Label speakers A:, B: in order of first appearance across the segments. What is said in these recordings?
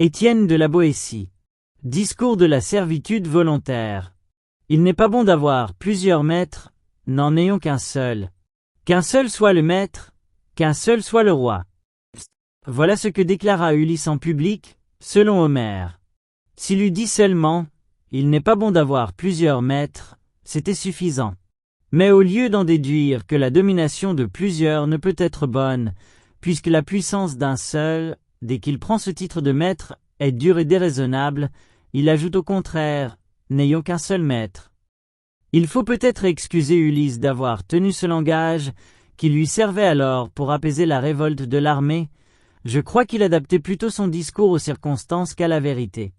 A: Étienne de la Boétie. Discours de la servitude volontaire. Il n'est pas bon d'avoir plusieurs maîtres, n'en ayons qu'un seul. Qu'un seul soit le maître, qu'un seul soit le roi. Voilà ce que déclara Ulysse en public, selon Homère. S'il eût dit seulement, il n'est pas bon d'avoir plusieurs maîtres, c'était suffisant. Mais au lieu d'en déduire que la domination de plusieurs ne peut être bonne, puisque la puissance d'un seul, dès qu'il prend ce titre de maître, est dure et déraisonnable, il ajoute au contraire, n'ayons qu'un seul maître. Il faut peut-être excuser Ulysse d'avoir tenu ce langage, qui lui servait alors pour apaiser la révolte de l'armée. Je crois qu'il adaptait plutôt son discours aux circonstances qu'à la vérité.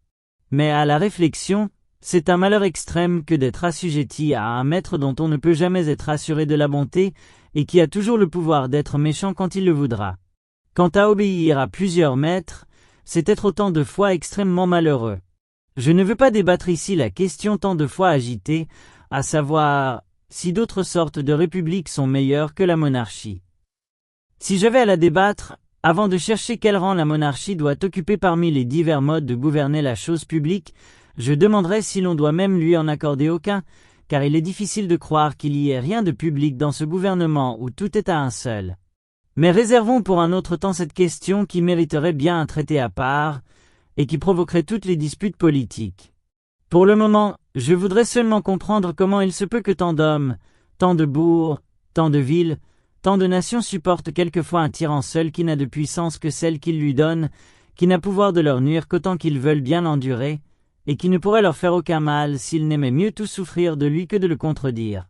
A: Mais à la réflexion, c'est un malheur extrême que d'être assujetti à un maître dont on ne peut jamais être assuré de la bonté, et qui a toujours le pouvoir d'être méchant quand il le voudra. Quant à obéir à plusieurs maîtres, c'est être autant de fois extrêmement malheureux. Je ne veux pas débattre ici la question tant de fois agitée, à savoir si d'autres sortes de républiques sont meilleures que la monarchie. Si j'avais à la débattre, avant de chercher quel rang la monarchie doit occuper parmi les divers modes de gouverner la chose publique, je demanderais si l'on doit même lui en accorder aucun, car il est difficile de croire qu'il y ait rien de public dans ce gouvernement où tout est à un seul. Mais réservons pour un autre temps cette question qui mériterait bien un traité à part, et qui provoquerait toutes les disputes politiques. Pour le moment, je voudrais seulement comprendre comment il se peut que tant d'hommes, tant de bourgs, tant de villes, tant de nations supportent quelquefois un tyran seul qui n'a de puissance que celle qu'il lui donne, qui n'a pouvoir de leur nuire qu'autant qu'ils veulent bien l'endurer, et qui ne pourrait leur faire aucun mal s'ils n'aimaient mieux tout souffrir de lui que de le contredire.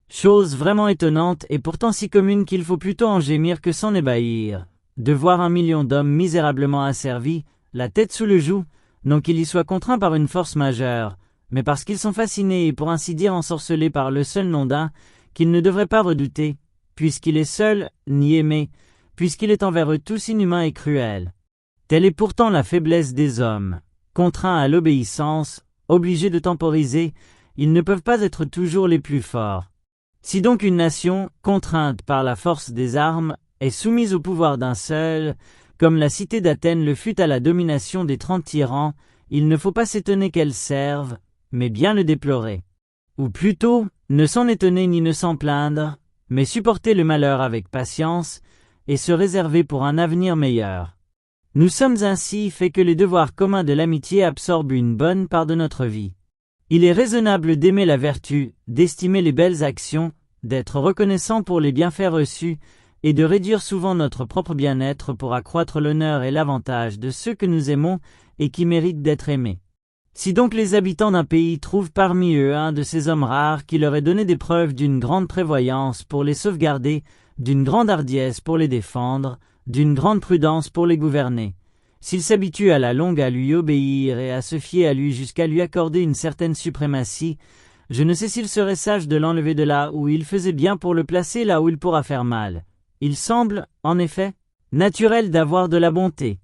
A: Chose vraiment étonnante et pourtant si commune qu'il faut plutôt en gémir que s'en ébahir, de voir 1 million d'hommes misérablement asservis, la tête sous le joug, non qu'ils y soient contraints par une force majeure, mais parce qu'ils sont fascinés et pour ainsi dire ensorcelés par le seul nom d'un, qu'ils ne devraient pas redouter, puisqu'il est seul, ni aimé, puisqu'il est envers eux tous inhumain et cruel. Telle est pourtant la faiblesse des hommes. Contraints à l'obéissance, obligés de temporiser, ils ne peuvent pas être toujours les plus forts. Si donc une nation, contrainte par la force des armes, est soumise au pouvoir d'un seul, comme la cité d'Athènes le fut à la domination des 30 tyrans, il ne faut pas s'étonner qu'elle serve, mais bien le déplorer. Ou plutôt, ne s'en étonner ni ne s'en plaindre, mais supporter le malheur avec patience, et se réserver pour un avenir meilleur. Nous sommes ainsi faits que les devoirs communs de l'amitié absorbent une bonne part de notre vie. Il est raisonnable d'aimer la vertu, d'estimer les belles actions, d'être reconnaissant pour les bienfaits reçus, et de réduire souvent notre propre bien-être pour accroître l'honneur et l'avantage de ceux que nous aimons et qui méritent d'être aimés. Si donc les habitants d'un pays trouvent parmi eux un de ces hommes rares qui leur ait donné des preuves d'une grande prévoyance pour les sauvegarder, d'une grande hardiesse pour les défendre, d'une grande prudence pour les gouverner, s'ils s'habituent à la longue à lui obéir et à se fier à lui jusqu'à lui accorder une certaine suprématie, je ne sais s'il serait sage de l'enlever de là où il faisait bien pour le placer là où il pourra faire mal. Il semble, en effet, naturel d'avoir de la bonté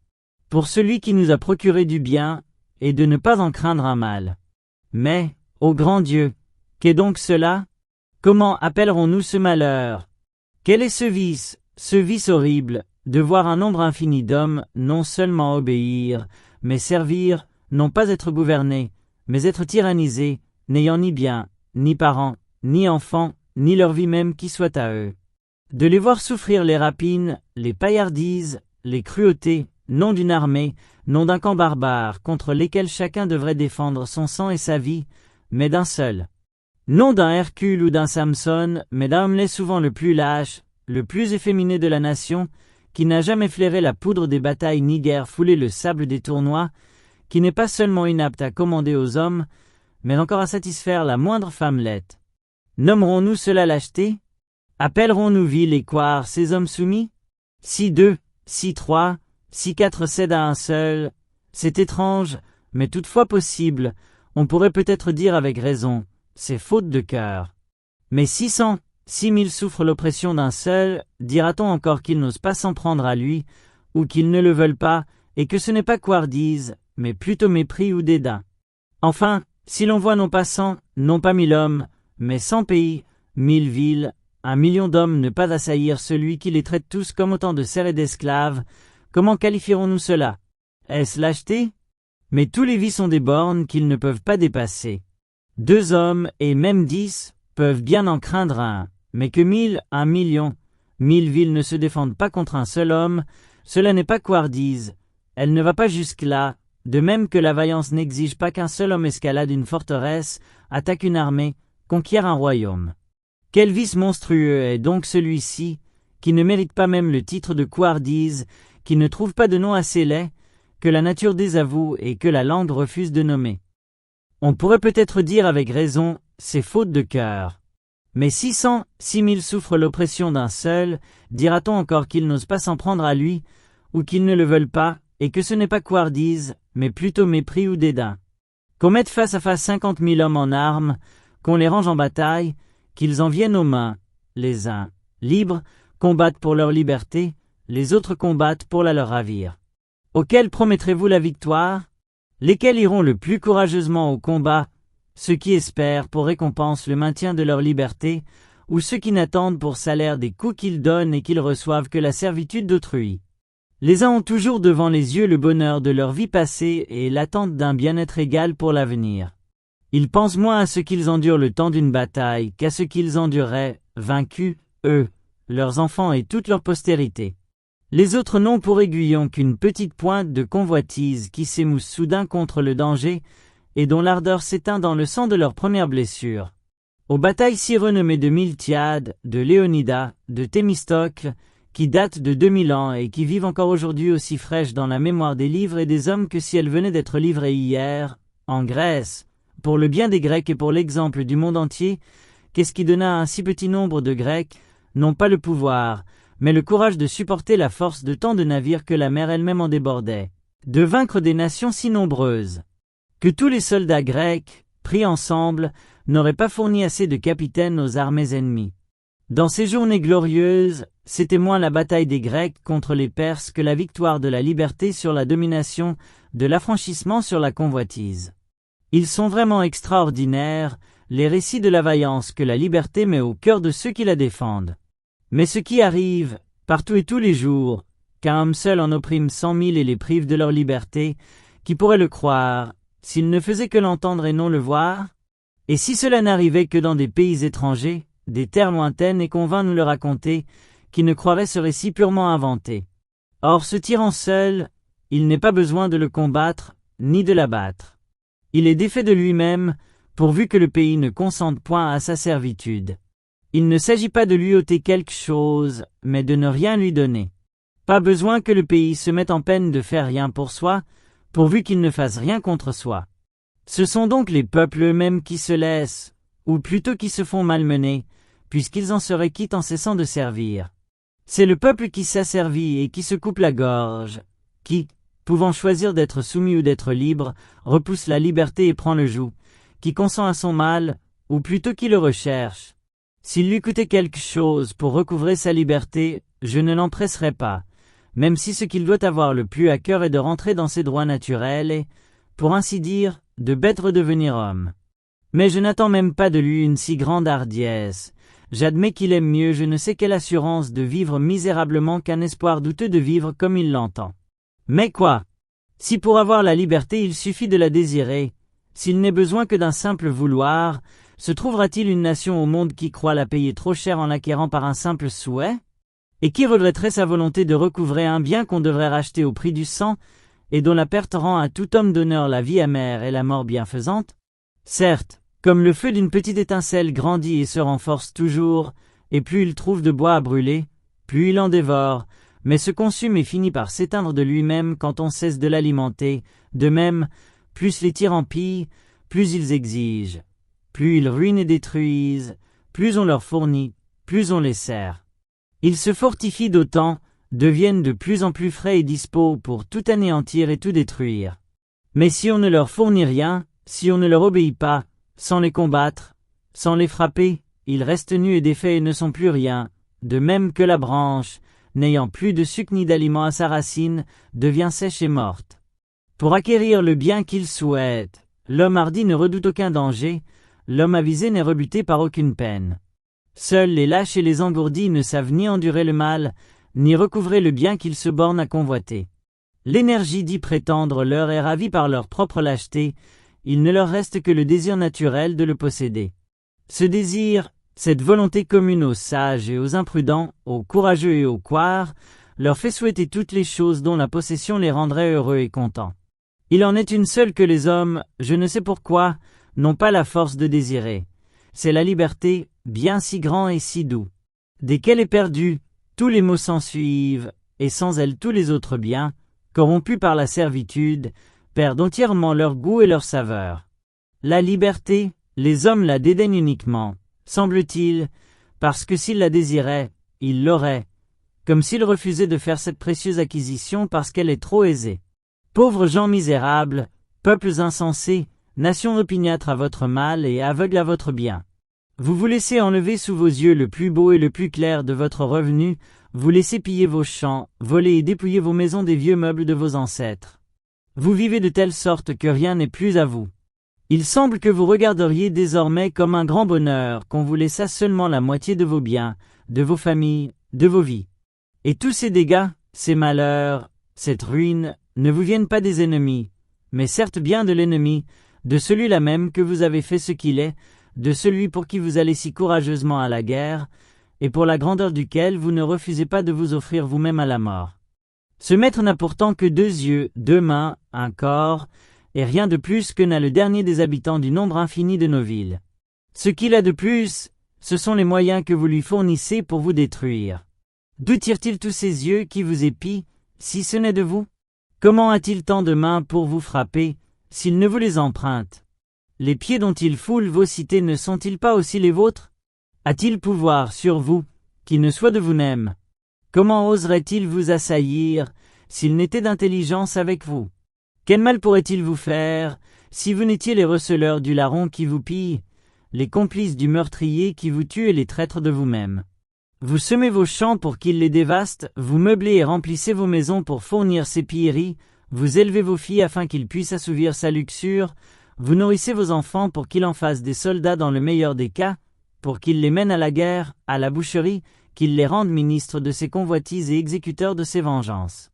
A: pour celui qui nous a procuré du bien, et de ne pas en craindre un mal. Mais, ô grand Dieu, qu'est donc cela? Comment appellerons-nous ce malheur? Quel est ce vice horrible, de voir un nombre infini d'hommes non seulement obéir, mais servir, non pas être gouvernés, mais être tyrannisés, n'ayant ni bien, ni parents, ni enfants, ni leur vie même qui soit à eux. De les voir souffrir les rapines, les paillardises, les cruautés, non d'une armée, non d'un camp barbare, contre lesquels chacun devrait défendre son sang et sa vie, mais d'un seul. Non d'un Hercule ou d'un Samson, mais d'un homme souvent le plus lâche, le plus efféminé de la nation, qui n'a jamais flairé la poudre des batailles ni guère foulé le sable des tournois, qui n'est pas seulement inapte à commander aux hommes, mais encore à satisfaire la moindre femmelette. Nommerons-nous cela lâcheté? Appellerons-nous vil et coire ces hommes soumis? Si 2, si 3, si 4 cèdent à un seul, c'est étrange, mais toutefois possible, on pourrait peut-être dire avec raison, c'est faute de cœur. Mais 600, 6000 souffrent l'oppression d'un seul, dira-t-on encore qu'ils n'osent pas s'en prendre à lui, ou qu'ils ne le veulent pas, et que ce n'est pas couardise, mais plutôt mépris ou dédain. Enfin, si l'on voit non pas 100, non pas 1000 hommes, mais 100 pays, 1000 villes, 1 million d'hommes ne pas assaillir celui qui les traite tous comme autant de serfs et d'esclaves, comment qualifierons-nous cela? Est-ce lâcheté? Mais tous les vices ont des bornes qu'ils ne peuvent pas dépasser. 2 hommes, et même 10, peuvent bien en craindre un, mais que 1000, 1 million, 1000 villes ne se défendent pas contre un seul homme, cela n'est pas couardise, elle ne va pas jusque-là, de même que la vaillance n'exige pas qu'un seul homme escalade une forteresse, attaque une armée, conquiert un royaume. Quel vice monstrueux est donc celui-ci, qui ne mérite pas même le titre de couardise, qui ne trouve pas de nom assez laid, que la nature désavoue et que la langue refuse de nommer. On pourrait peut-être dire avec raison, c'est faute de cœur. Mais 600, 6000 souffrent l'oppression d'un seul, dira-t-on encore qu'ils n'osent pas s'en prendre à lui, ou qu'ils ne le veulent pas, et que ce n'est pas couardise, mais plutôt mépris ou dédain. Qu'on mette face à face 50 000 hommes en armes, qu'on les range en bataille, qu'ils en viennent aux mains, les uns, libres, combattent pour leur liberté, les autres combattent pour la leur ravir. Auxquels promettrez-vous la victoire? Lesquels iront le plus courageusement au combat? Ceux qui espèrent pour récompense le maintien de leur liberté, ou ceux qui n'attendent pour salaire des coups qu'ils donnent et qu'ils reçoivent que la servitude d'autrui? Les uns ont toujours devant les yeux le bonheur de leur vie passée et l'attente d'un bien-être égal pour l'avenir. Ils pensent moins à ce qu'ils endurent le temps d'une bataille qu'à ce qu'ils endureraient, vaincus, eux, leurs enfants et toute leur postérité. Les autres n'ont pour aiguillon qu'une petite pointe de convoitise qui s'émousse soudain contre le danger et dont l'ardeur s'éteint dans le sang de leur première blessure. Aux batailles si renommées de Miltiade, de Léonidas, de Thémistocle, qui datent de 2000 ans et qui vivent encore aujourd'hui aussi fraîches dans la mémoire des livres et des hommes que si elles venaient d'être livrées hier, en Grèce, pour le bien des Grecs et pour l'exemple du monde entier, qu'est-ce qui donna à un si petit nombre de Grecs, non pas le pouvoir, mais le courage de supporter la force de tant de navires que la mer elle-même en débordait, de vaincre des nations si nombreuses, que tous les soldats grecs, pris ensemble, n'auraient pas fourni assez de capitaines aux armées ennemies. Dans ces journées glorieuses, c'était moins la bataille des Grecs contre les Perses que la victoire de la liberté sur la domination, de l'affranchissement sur la convoitise. Ils sont vraiment extraordinaires, les récits de la vaillance que la liberté met au cœur de ceux qui la défendent. Mais ce qui arrive, partout et tous les jours, qu'un homme seul en opprime 100 000 et les prive de leur liberté, qui pourrait le croire, s'il ne faisait que l'entendre et non le voir? Et si cela n'arrivait que dans des pays étrangers, des terres lointaines et qu'on vint nous le raconter, qui ne croirait ce récit purement inventé. Or ce tyran seul, il n'est pas besoin de le combattre, ni de l'abattre. Il est défait de lui-même, pourvu que le pays ne consente point à sa servitude. Il ne s'agit pas de lui ôter quelque chose, mais de ne rien lui donner. Pas besoin que le pays se mette en peine de faire rien pour soi, pourvu qu'il ne fasse rien contre soi. Ce sont donc les peuples eux-mêmes qui se laissent, ou plutôt qui se font malmener, puisqu'ils en seraient quittes en cessant de servir. C'est le peuple qui s'asservit et qui se coupe la gorge, qui, pouvant choisir d'être soumis ou d'être libre, repousse la liberté et prend le joug, qui consent à son mal, ou plutôt qui le recherche. S'il lui coûtait quelque chose pour recouvrer sa liberté, je ne l'empresserais pas, même si ce qu'il doit avoir le plus à cœur est de rentrer dans ses droits naturels et, pour ainsi dire, de bête redevenir homme. Mais je n'attends même pas de lui une si grande hardiesse. J'admets qu'il aime mieux je ne sais quelle assurance de vivre misérablement qu'un espoir douteux de vivre comme il l'entend. Mais quoi? Si pour avoir la liberté il suffit de la désirer, s'il n'est besoin que d'un simple vouloir, se trouvera-t-il une nation au monde qui croit la payer trop cher en l'acquérant par un simple souhait? Et qui regretterait sa volonté de recouvrer un bien qu'on devrait racheter au prix du sang, et dont la perte rend à tout homme d'honneur la vie amère et la mort bienfaisante? Certes, comme le feu d'une petite étincelle grandit et se renforce toujours, et plus il trouve de bois à brûler, plus il en dévore, mais se consume et finit par s'éteindre de lui-même quand on cesse de l'alimenter. De même, plus les tyrans pillent, plus ils exigent. Plus ils ruinent et détruisent, plus on leur fournit, plus on les sert. Ils se fortifient d'autant, deviennent de plus en plus frais et dispos pour tout anéantir et tout détruire. Mais si on ne leur fournit rien, si on ne leur obéit pas, sans les combattre, sans les frapper, ils restent nus et défaits et ne sont plus rien, de même que la branche, n'ayant plus de sucre ni d'aliment à sa racine, devient sèche et morte. Pour acquérir le bien qu'il souhaite, l'homme hardi ne redoute aucun danger, l'homme avisé n'est rebuté par aucune peine. Seuls les lâches et les engourdis ne savent ni endurer le mal, ni recouvrer le bien qu'ils se bornent à convoiter. L'énergie d'y prétendre leur est ravie par leur propre lâcheté, il ne leur reste que le désir naturel de le posséder. Ce désir, cette volonté commune aux sages et aux imprudents, aux courageux et aux couards, leur fait souhaiter toutes les choses dont la possession les rendrait heureux et contents. Il en est une seule que les hommes, je ne sais pourquoi, n'ont pas la force de désirer. C'est la liberté, bien si grand et si doux. Dès qu'elle est perdue, tous les maux s'ensuivent, et sans elle tous les autres biens, corrompus par la servitude, perdent entièrement leur goût et leur saveur. La liberté, les hommes la dédaignent uniquement, semble-t-il, parce que s'ils la désiraient, ils l'auraient, comme s'ils refusaient de faire cette précieuse acquisition parce qu'elle est trop aisée. Pauvres gens misérables, peuples insensés, nations opiniâtres à votre mal et aveugles à votre bien. Vous vous laissez enlever sous vos yeux le plus beau et le plus clair de votre revenu, vous laissez piller vos champs, voler et dépouiller vos maisons des vieux meubles de vos ancêtres. Vous vivez de telle sorte que rien n'est plus à vous. Il semble que vous regarderiez désormais comme un grand bonheur qu'on vous laissât seulement la moitié de vos biens, de vos familles, de vos vies. Et tous ces dégâts, ces malheurs, cette ruine, ne vous viennent pas des ennemis, mais certes bien de l'ennemi, de celui-là même que vous avez fait ce qu'il est, de celui pour qui vous allez si courageusement à la guerre, et pour la grandeur duquel vous ne refusez pas de vous offrir vous-même à la mort. Ce maître n'a pourtant que 2 yeux, 2 mains, un corps, et rien de plus que n'a le dernier des habitants du nombre infini de nos villes. Ce qu'il a de plus, ce sont les moyens que vous lui fournissez pour vous détruire. D'où tire-t-il tous ces yeux qui vous épient, si ce n'est de vous? Comment a-t-il tant de mains pour vous frapper, s'il ne vous les emprunte? Les pieds dont il foule vos cités ne sont-ils pas aussi les vôtres? A-t-il pouvoir sur vous, qu'il ne soit de vous-même? Comment oserait-il vous assaillir, s'il n'était d'intelligence avec vous? Quel mal pourrait-il vous faire, si vous n'étiez les receleurs du larron qui vous pille, les complices du meurtrier qui vous tue et les traîtres de vous-même? Vous semez vos champs pour qu'ils les dévastent, vous meublez et remplissez vos maisons pour fournir ses pilleries, vous élevez vos filles afin qu'ils puissent assouvir sa luxure, vous nourrissez vos enfants pour qu'ils en fassent des soldats dans le meilleur des cas, pour qu'ils les mènent à la guerre, à la boucherie, qu'ils les rendent ministres de ses convoitises et exécuteurs de ses vengeances.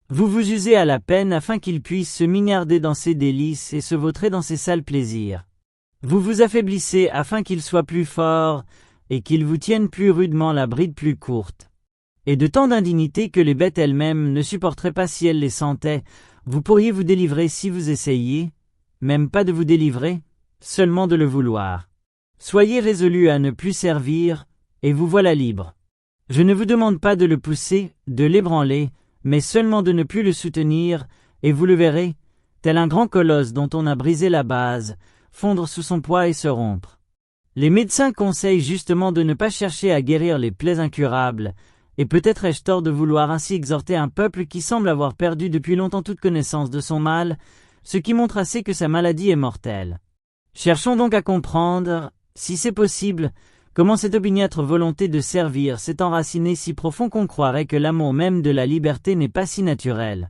A: Vous vous usez à la peine afin qu'ils puissent se mignarder dans ses délices et se vautrer dans ses sales plaisirs. Vous vous affaiblissez afin qu'ils soient plus forts, et qu'ils vous tiennent plus rudement la bride plus courte. Et de tant d'indignité que les bêtes elles-mêmes ne supporteraient pas si elles les sentaient, vous pourriez vous délivrer si vous essayiez, même pas de vous délivrer, seulement de le vouloir. Soyez résolus à ne plus servir, et vous voilà libre. Je ne vous demande pas de le pousser, de l'ébranler, mais seulement de ne plus le soutenir, et vous le verrez, tel un grand colosse dont on a brisé la base, fondre sous son poids et se rompre. Les médecins conseillent justement de ne pas chercher à guérir les plaies incurables, et peut-être ai-je tort de vouloir ainsi exhorter un peuple qui semble avoir perdu depuis longtemps toute connaissance de son mal, ce qui montre assez que sa maladie est mortelle. Cherchons donc à comprendre, si c'est possible, comment cette opiniâtre volonté de servir s'est enracinée si profond qu'on croirait que l'amour même de la liberté n'est pas si naturel.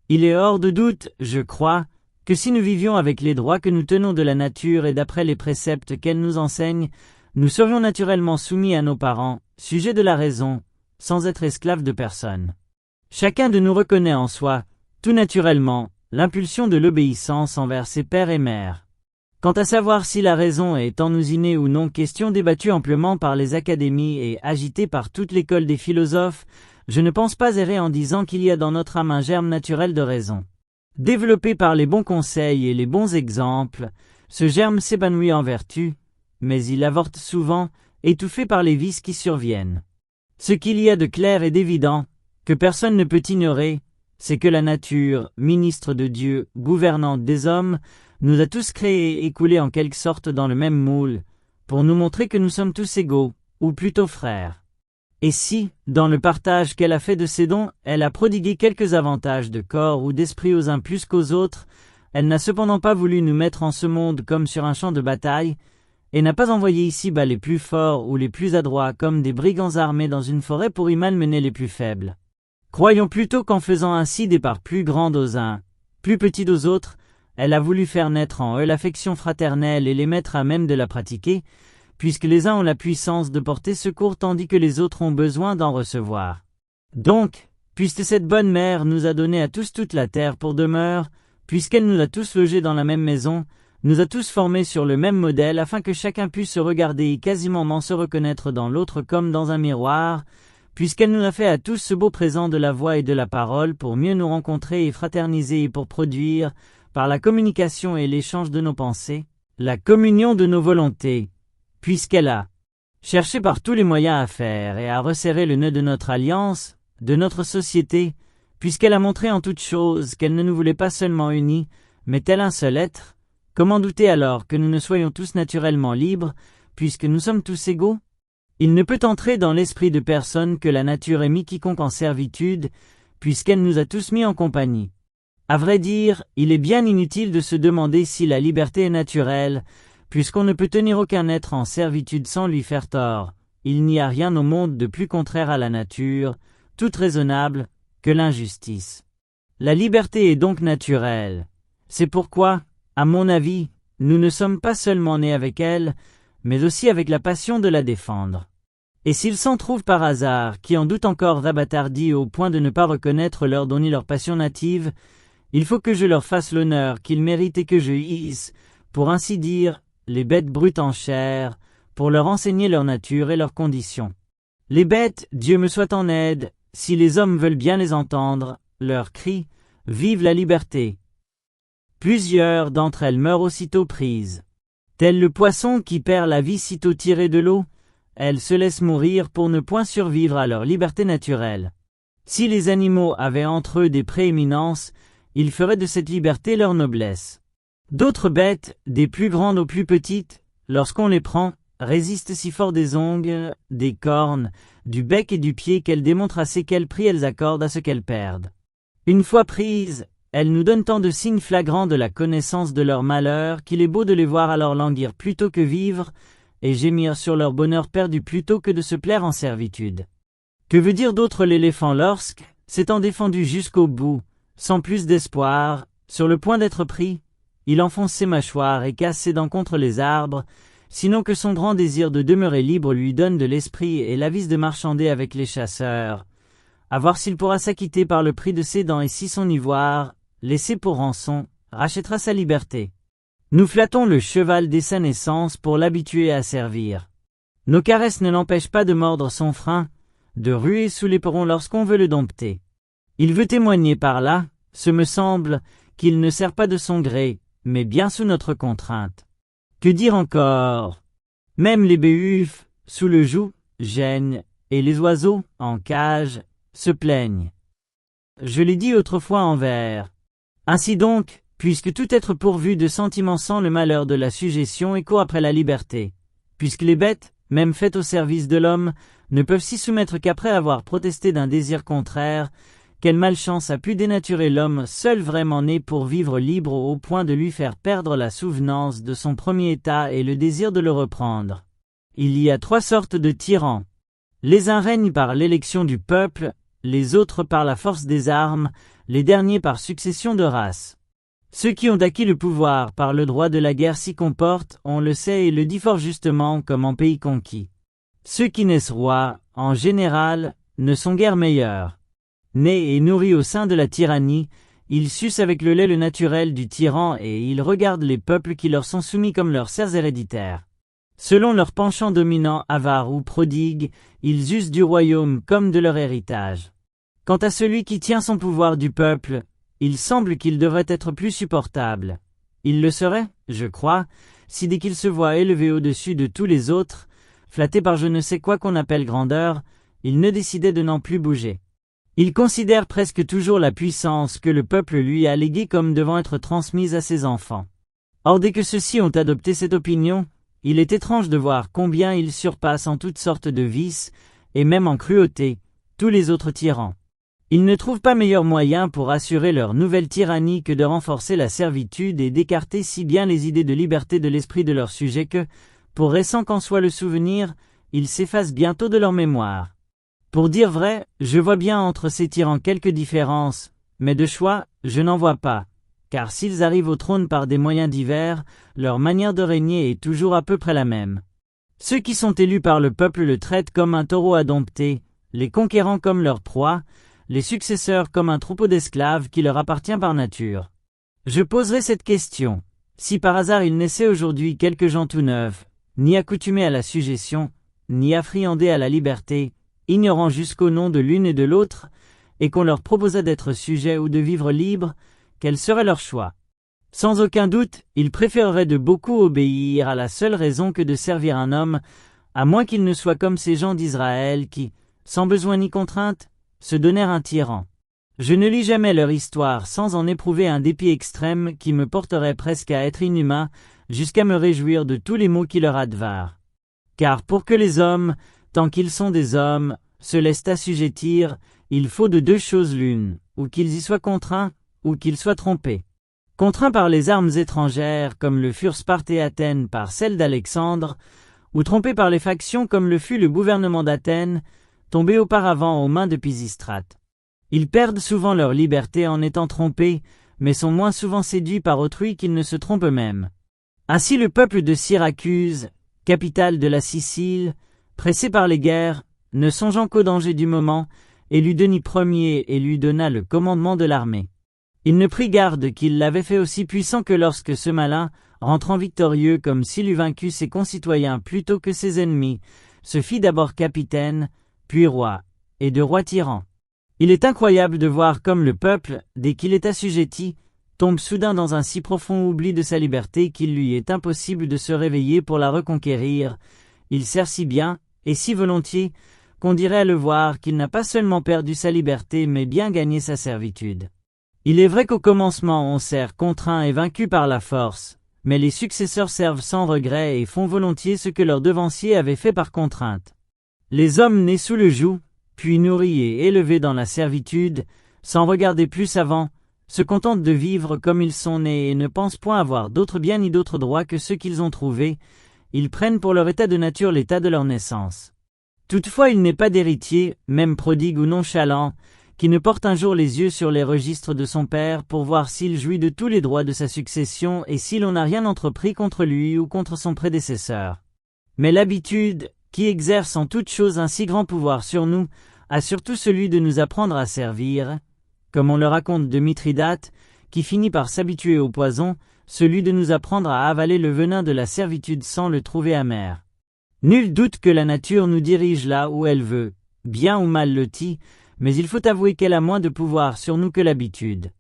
A: Il est hors de doute, je crois, que si nous vivions avec les droits que nous tenons de la nature et d'après les préceptes qu'elle nous enseigne, nous serions naturellement soumis à nos parents, sujets de la raison, sans être esclaves de personne. Chacun de nous reconnaît en soi, tout naturellement, l'impulsion de l'obéissance envers ses pères et mères. Quant à savoir si la raison est en nous innée ou non, question débattue amplement par les académies et agitée par toute l'école des philosophes, je ne pense pas errer en disant qu'il y a dans notre âme un germe naturel de raison. Développé par les bons conseils et les bons exemples, ce germe s'épanouit en vertu, mais il avorte souvent, étouffé par les vices qui surviennent. Ce qu'il y a de clair et d'évident, que personne ne peut ignorer, c'est que la nature, ministre de Dieu, gouvernante des hommes, nous a tous créés et coulés en quelque sorte dans le même moule, pour nous montrer que nous sommes tous égaux, ou plutôt frères. Et si, dans le partage qu'elle a fait de ses dons, elle a prodigué quelques avantages de corps ou d'esprit aux uns plus qu'aux autres, elle n'a cependant pas voulu nous mettre en ce monde comme sur un champ de bataille, et n'a pas envoyé ici-bas les plus forts ou les plus adroits comme des brigands armés dans une forêt pour y malmener les plus faibles. Croyons plutôt qu'en faisant ainsi des parts plus grandes aux uns, plus petites aux autres, elle a voulu faire naître en eux l'affection fraternelle et les mettre à même de la pratiquer, puisque les uns ont la puissance de porter secours tandis que les autres ont besoin d'en recevoir. Donc, Puisque cette bonne mère nous a donné à tous toute la terre pour demeure, puisqu'elle nous a tous logés dans la même maison, nous a tous formés sur le même modèle afin que chacun puisse se regarder et quasiment se reconnaître dans l'autre comme dans un miroir, puisqu'elle nous a fait à tous ce beau présent de la voix et de la parole pour mieux nous rencontrer et fraterniser et pour produire, par la communication et l'échange de nos pensées, la communion de nos volontés, puisqu'elle a cherché par tous les moyens à faire et à resserrer le nœud de notre alliance, de notre société, puisqu'elle a montré en toutes choses qu'elle ne nous voulait pas seulement unis, mais tel un seul être. Comment douter alors que nous ne soyons tous naturellement libres, puisque nous sommes tous égaux? Il ne peut entrer dans l'esprit de personne que la nature ait mis quiconque en servitude, puisqu'elle nous a tous mis en compagnie. À vrai dire, il est bien inutile de se demander si la liberté est naturelle, puisqu'on ne peut tenir aucun être en servitude sans lui faire tort. Il n'y a rien au monde de plus contraire à la nature, toute raisonnable, que l'injustice. La liberté est donc naturelle. C'est pourquoi, à mon avis, nous ne sommes pas seulement nés avec elle, mais aussi avec la passion de la défendre. Et s'il s'en trouve par hasard qui en doutent encore d'abâtardis au point de ne pas reconnaître leur don ni leur passion native, il faut que je leur fasse l'honneur qu'ils méritent et que je hisse, pour ainsi dire, les bêtes brutes en chair, pour leur enseigner leur nature et leurs conditions. Les bêtes, Dieu me soit en aide, si les hommes veulent bien les entendre, leur cri « Vive la liberté !» Plusieurs d'entre elles meurent aussitôt prises. Tel le poisson qui perd la vie sitôt tiré de l'eau, elles se laissent mourir pour ne point survivre à leur liberté naturelle. Si les animaux avaient entre eux des prééminences, ils feraient de cette liberté leur noblesse. D'autres bêtes, des plus grandes aux plus petites, lorsqu'on les prend, résistent si fort des ongles, des cornes, du bec et du pied qu'elles démontrent assez quel prix elles accordent à ce qu'elles perdent. Une fois prises, elles nous donnent tant de signes flagrants de la connaissance de leur malheur qu'il est beau de les voir alors languir plutôt que vivre, et gémir sur leur bonheur perdu plutôt que de se plaire en servitude. Que veut dire d'autre l'éléphant lorsque, s'étant défendu jusqu'au bout, sans plus d'espoir, sur le point d'être pris, il enfonce ses mâchoires et casse ses dents contre les arbres, sinon que son grand désir de demeurer libre lui donne de l'esprit et l'avise de marchander avec les chasseurs, à voir s'il pourra s'acquitter par le prix de ses dents et si son ivoire, laissé pour rançon, rachètera sa liberté. Nous flattons le cheval dès sa naissance pour l'habituer à servir. Nos caresses ne l'empêchent pas de mordre son frein, de ruer sous l'éperon lorsqu'on veut le dompter. Il veut témoigner par là, ce me semble, qu'il ne sert pas de son gré, mais bien sous notre contrainte. Que dire encore? Même les béhufs, sous le joug, gênent, et les oiseaux, en cage, se plaignent. Je l'ai dit autrefois en vers. Ainsi donc, puisque tout être pourvu de sentiments sent le malheur de la sujétion et court après la liberté, puisque les bêtes, même faites au service de l'homme, ne peuvent s'y soumettre qu'après avoir protesté d'un désir contraire, quelle malchance a pu dénaturer l'homme seul vraiment né pour vivre libre au point de lui faire perdre la souvenance de son premier état et le désir de le reprendre. Il y a 3 sortes de tyrans. Les uns règnent par l'élection du peuple, les autres par la force des armes, les derniers par succession de races. Ceux qui ont acquis le pouvoir par le droit de la guerre s'y comportent, on le sait et le dit fort justement comme en pays conquis. Ceux qui naissent rois, en général, ne sont guère meilleurs. Nés et nourris au sein de la tyrannie, ils sucent avec le lait le naturel du tyran et ils regardent les peuples qui leur sont soumis comme leurs serfs héréditaires. Selon leur penchant dominant, avare ou prodigue, ils usent du royaume comme de leur héritage. Quant à celui qui tient son pouvoir du peuple, il semble qu'il devrait être plus supportable. Il le serait, je crois, si dès qu'il se voit élevé au-dessus de tous les autres, flatté par je ne sais quoi qu'on appelle grandeur, il ne décidait de n'en plus bouger. Il considère presque toujours la puissance que le peuple lui a léguée comme devant être transmise à ses enfants. Or dès que ceux-ci ont adopté cette opinion, il est étrange de voir combien ils surpassent en toutes sortes de vices, et même en cruauté, tous les autres tyrans. Ils ne trouvent pas meilleur moyen pour assurer leur nouvelle tyrannie que de renforcer la servitude et d'écarter si bien les idées de liberté de l'esprit de leurs sujets que, pour récent qu'en soit le souvenir, ils s'effacent bientôt de leur mémoire. Pour dire vrai, je vois bien entre ces tyrans quelques différences, mais de choix, je n'en vois pas, car s'ils arrivent au trône par des moyens divers, leur manière de régner est toujours à peu près la même. Ceux qui sont élus par le peuple le traitent comme un taureau à dompter, les conquérants comme leur proie, les successeurs comme un troupeau d'esclaves qui leur appartient par nature. Je poserai cette question. Si par hasard il naissait aujourd'hui quelques gens tout neufs, ni accoutumés à la sujétion, ni affriandés à la liberté, ignorant jusqu'au nom de l'une et de l'autre, et qu'on leur proposait d'être sujets ou de vivre libres, quel serait leur choix? Sans aucun doute, ils préféreraient de beaucoup obéir à la seule raison que de servir un homme, à moins qu'ils ne soient comme ces gens d'Israël qui, sans besoin ni contrainte, se donnèrent un tyran. Je ne lis jamais leur histoire sans en éprouver un dépit extrême qui me porterait presque à être inhumain, jusqu'à me réjouir de tous les maux qui leur advinrent. Car pour que les hommes, tant qu'ils sont des hommes, se laissent assujettir, il faut de deux choses l'une, ou qu'ils y soient contraints, ou qu'ils soient trompés. Contraints par les armes étrangères, comme le furent Sparte et Athènes par celles d'Alexandre, ou trompés par les factions comme le fut le gouvernement d'Athènes, tombé auparavant aux mains de Pisistrate. Ils perdent souvent leur liberté en étant trompés, mais sont moins souvent séduits par autrui qu'ils ne se trompent eux-mêmes. Ainsi le peuple de Syracuse, capitale de la Sicile, pressé par les guerres, ne songeant qu'au danger du moment, élut Denis Ier et lui donna le commandement de l'armée. Il ne prit garde qu'il l'avait fait aussi puissant que lorsque ce malin, rentrant victorieux comme s'il eût vaincu ses concitoyens plutôt que ses ennemis, se fit d'abord capitaine, puis roi, et de roi tyran. Il est incroyable de voir comme le peuple, dès qu'il est assujetti, tombe soudain dans un si profond oubli de sa liberté qu'il lui est impossible de se réveiller pour la reconquérir. Il sert si bien, et si volontiers, qu'on dirait à le voir qu'il n'a pas seulement perdu sa liberté mais bien gagné sa servitude. Il est vrai qu'au commencement on sert contraint et vaincu par la force, mais les successeurs servent sans regret et font volontiers ce que leurs devanciers avaient fait par contrainte. Les hommes nés sous le joug, puis nourris et élevés dans la servitude, sans regarder plus avant, se contentent de vivre comme ils sont nés et ne pensent point avoir d'autres biens ni d'autres droits que ceux qu'ils ont trouvés. Ils prennent pour leur état de nature l'état de leur naissance. Toutefois il n'est pas d'héritier, même prodigue ou nonchalant, qui ne porte un jour les yeux sur les registres de son père pour voir s'il jouit de tous les droits de sa succession et si l'on n'a rien entrepris contre lui ou contre son prédécesseur. Mais l'habitude, qui exerce en toute chose un si grand pouvoir sur nous, a surtout celui de nous apprendre à servir, comme on le raconte de Mithridate, qui finit par s'habituer au poison, celui de nous apprendre à avaler le venin de la servitude sans le trouver amer. Nul doute que la nature nous dirige là où elle veut, bien ou mal lotis, mais il faut avouer qu'elle a moins de pouvoir sur nous que l'habitude.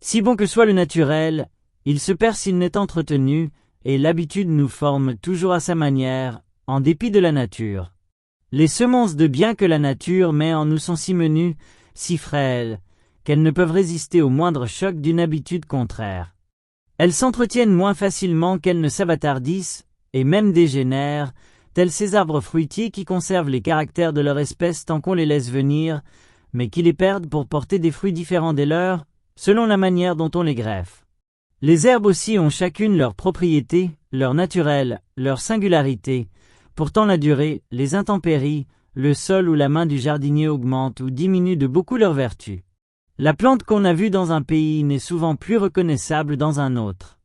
A: Si bon que soit le naturel, il se perd s'il n'est entretenu, et l'habitude nous forme toujours à sa manière, en dépit de la nature. Les semences de bien que la nature met en nous sont si menues, si frêles, qu'elles ne peuvent résister au moindre choc d'une habitude contraire. Elles s'entretiennent moins facilement qu'elles ne s'avantardissent, et même dégénèrent, tels ces arbres fruitiers qui conservent les caractères de leur espèce tant qu'on les laisse venir, mais qui les perdent pour porter des fruits différents des leurs, selon la manière dont on les greffe. Les herbes aussi ont chacune leur propriété, leur naturel, leur singularité. Pourtant la durée, les intempéries, le sol ou la main du jardinier augmentent ou diminuent de beaucoup leurs vertus. La plante qu'on a vue dans un pays n'est souvent plus reconnaissable dans un autre.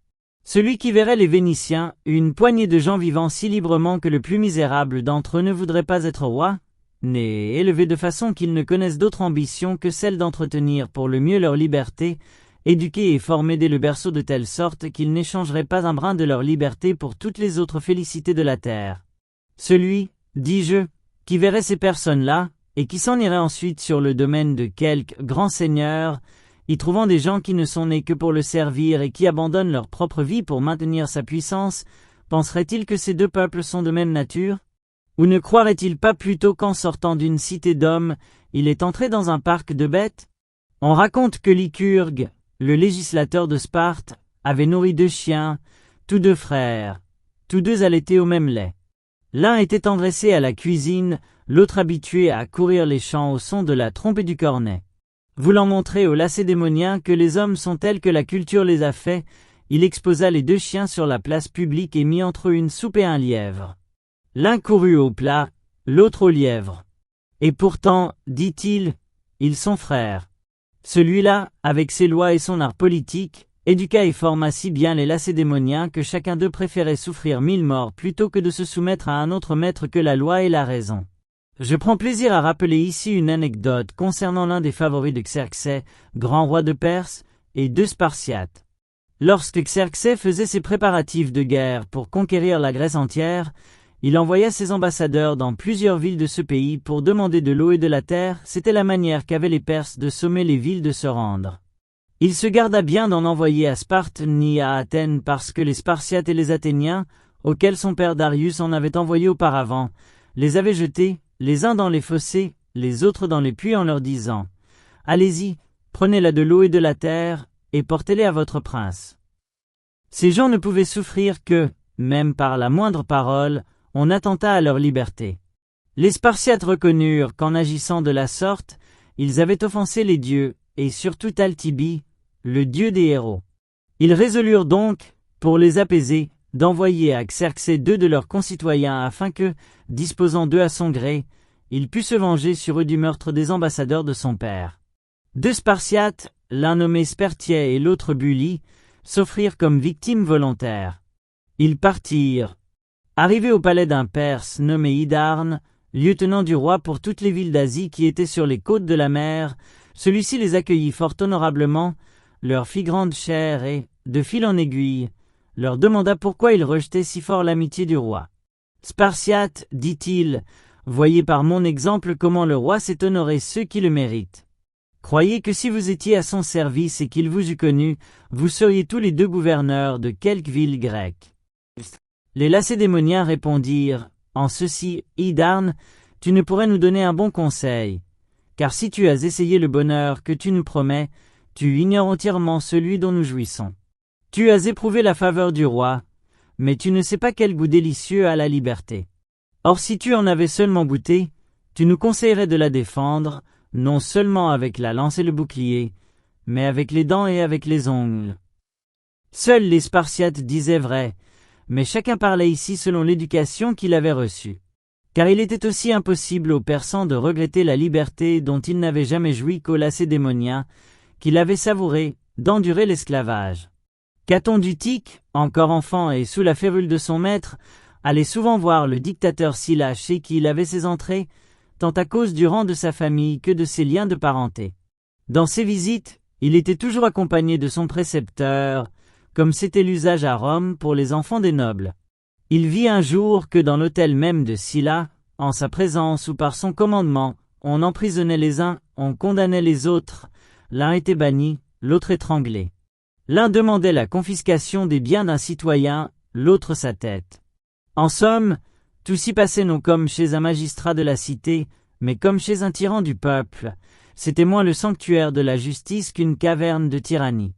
A: Celui qui verrait les Vénitiens, une poignée de gens vivant si librement que le plus misérable d'entre eux ne voudrait pas être roi, nés et élevés de façon qu'ils ne connaissent d'autre ambition que celle d'entretenir pour le mieux leur liberté, éduqués et formés dès le berceau de telle sorte qu'ils n'échangeraient pas un brin de leur liberté pour toutes les autres félicités de la terre. Celui, dis-je, qui verrait ces personnes-là, et qui s'en irait ensuite sur le domaine de quelque grand seigneur, y trouvant des gens qui ne sont nés que pour le servir et qui abandonnent leur propre vie pour maintenir sa puissance, penserait-il que ces deux peuples sont de même nature? Ou ne croirait-il pas plutôt qu'en sortant d'une cité d'hommes, il est entré dans un parc de bêtes? On raconte que Lycurgue, le législateur de Sparte, avait nourri 2 chiens, tous 2 frères, tous 2 allaitaient au même lait. L'un était endressé à la cuisine, l'autre habitué à courir les champs au son de la trompe et du cornet. Voulant montrer aux Lacédémoniens que les hommes sont tels que la culture les a faits, il exposa les 2 chiens sur la place publique et mit entre eux une soupe et un lièvre. L'un courut au plat, l'autre au lièvre. Et pourtant, dit-il, ils sont frères. Celui-là, avec ses lois et son art politique, éduqua et forma si bien les Lacédémoniens que chacun d'eux préférait souffrir 1000 morts plutôt que de se soumettre à un autre maître que la loi et la raison. Je prends plaisir à rappeler ici une anecdote concernant l'un des favoris de Xerxès, grand roi de Perse, et deux Spartiates. Lorsque Xerxès faisait ses préparatifs de guerre pour conquérir la Grèce entière, il envoya ses ambassadeurs dans plusieurs villes de ce pays pour demander de l'eau et de la terre. C'était la manière qu'avaient les Perses de sommer les villes de se rendre. Il se garda bien d'en envoyer à Sparte ni à Athènes parce que les Spartiates et les Athéniens, auxquels son père Darius en avait envoyé auparavant, les avaient jetés, les uns dans les fossés, les autres dans les puits en leur disant « Allez-y, prenez-la de l'eau et de la terre, et portez-les à votre prince. » Ces gens ne pouvaient souffrir que, même par la moindre parole, on attentât à leur liberté. Les Spartiates reconnurent qu'en agissant de la sorte, ils avaient offensé les dieux, et surtout Taltibie, le dieu des héros. Ils résolurent donc, pour les apaiser, d'envoyer à Xerxès deux de leurs concitoyens afin que, disposant d'eux à son gré, il pût se venger sur eux du meurtre des ambassadeurs de son père. Deux Spartiates, l'un nommé Spertiais et l'autre Bully, s'offrirent comme victimes volontaires. Ils partirent. Arrivés au palais d'un Perse nommé Hydarne, lieutenant du roi pour toutes les villes d'Asie qui étaient sur les côtes de la mer, celui-ci les accueillit fort honorablement, leur fit grande chère et, de fil en aiguille, leur demanda pourquoi ils rejetaient si fort l'amitié du roi. « Spartiates, dit-il, voyez par mon exemple comment le roi sait honorer ceux qui le méritent. Croyez que si vous étiez à son service et qu'il vous eût connu, vous seriez tous les deux gouverneurs de quelque ville grecque. » Les Lacédémoniens répondirent, en ceci, Hydarne, tu ne pourrais nous donner un bon conseil, car si tu as essayé le bonheur que tu nous promets, tu ignores entièrement celui dont nous jouissons. Tu as éprouvé la faveur du roi, mais tu ne sais pas quel goût délicieux a la liberté. Or si tu en avais seulement goûté, tu nous conseillerais de la défendre, non seulement avec la lance et le bouclier, mais avec les dents et avec les ongles. Seuls les Spartiates disaient vrai, mais chacun parlait ici selon l'éducation qu'il avait reçue. Car il était aussi impossible aux Persans de regretter la liberté dont ils n'avaient jamais joui qu'aux Lacédémoniens, qui l'avaient savourée, d'endurer l'esclavage. Caton d'Utique, encore enfant et sous la férule de son maître, allait souvent voir le dictateur Sylla chez qui il avait ses entrées, tant à cause du rang de sa famille que de ses liens de parenté. Dans ses visites, il était toujours accompagné de son précepteur, comme c'était l'usage à Rome pour les enfants des nobles. Il vit un jour que dans l'hôtel même de Sylla, en sa présence ou par son commandement, on emprisonnait les uns, on condamnait les autres, l'un était banni, l'autre étranglé. L'un demandait la confiscation des biens d'un citoyen, l'autre sa tête. En somme, tout s'y passait non comme chez un magistrat de la cité, mais comme chez un tyran du peuple. C'était moins le sanctuaire de la justice qu'une caverne de tyrannie.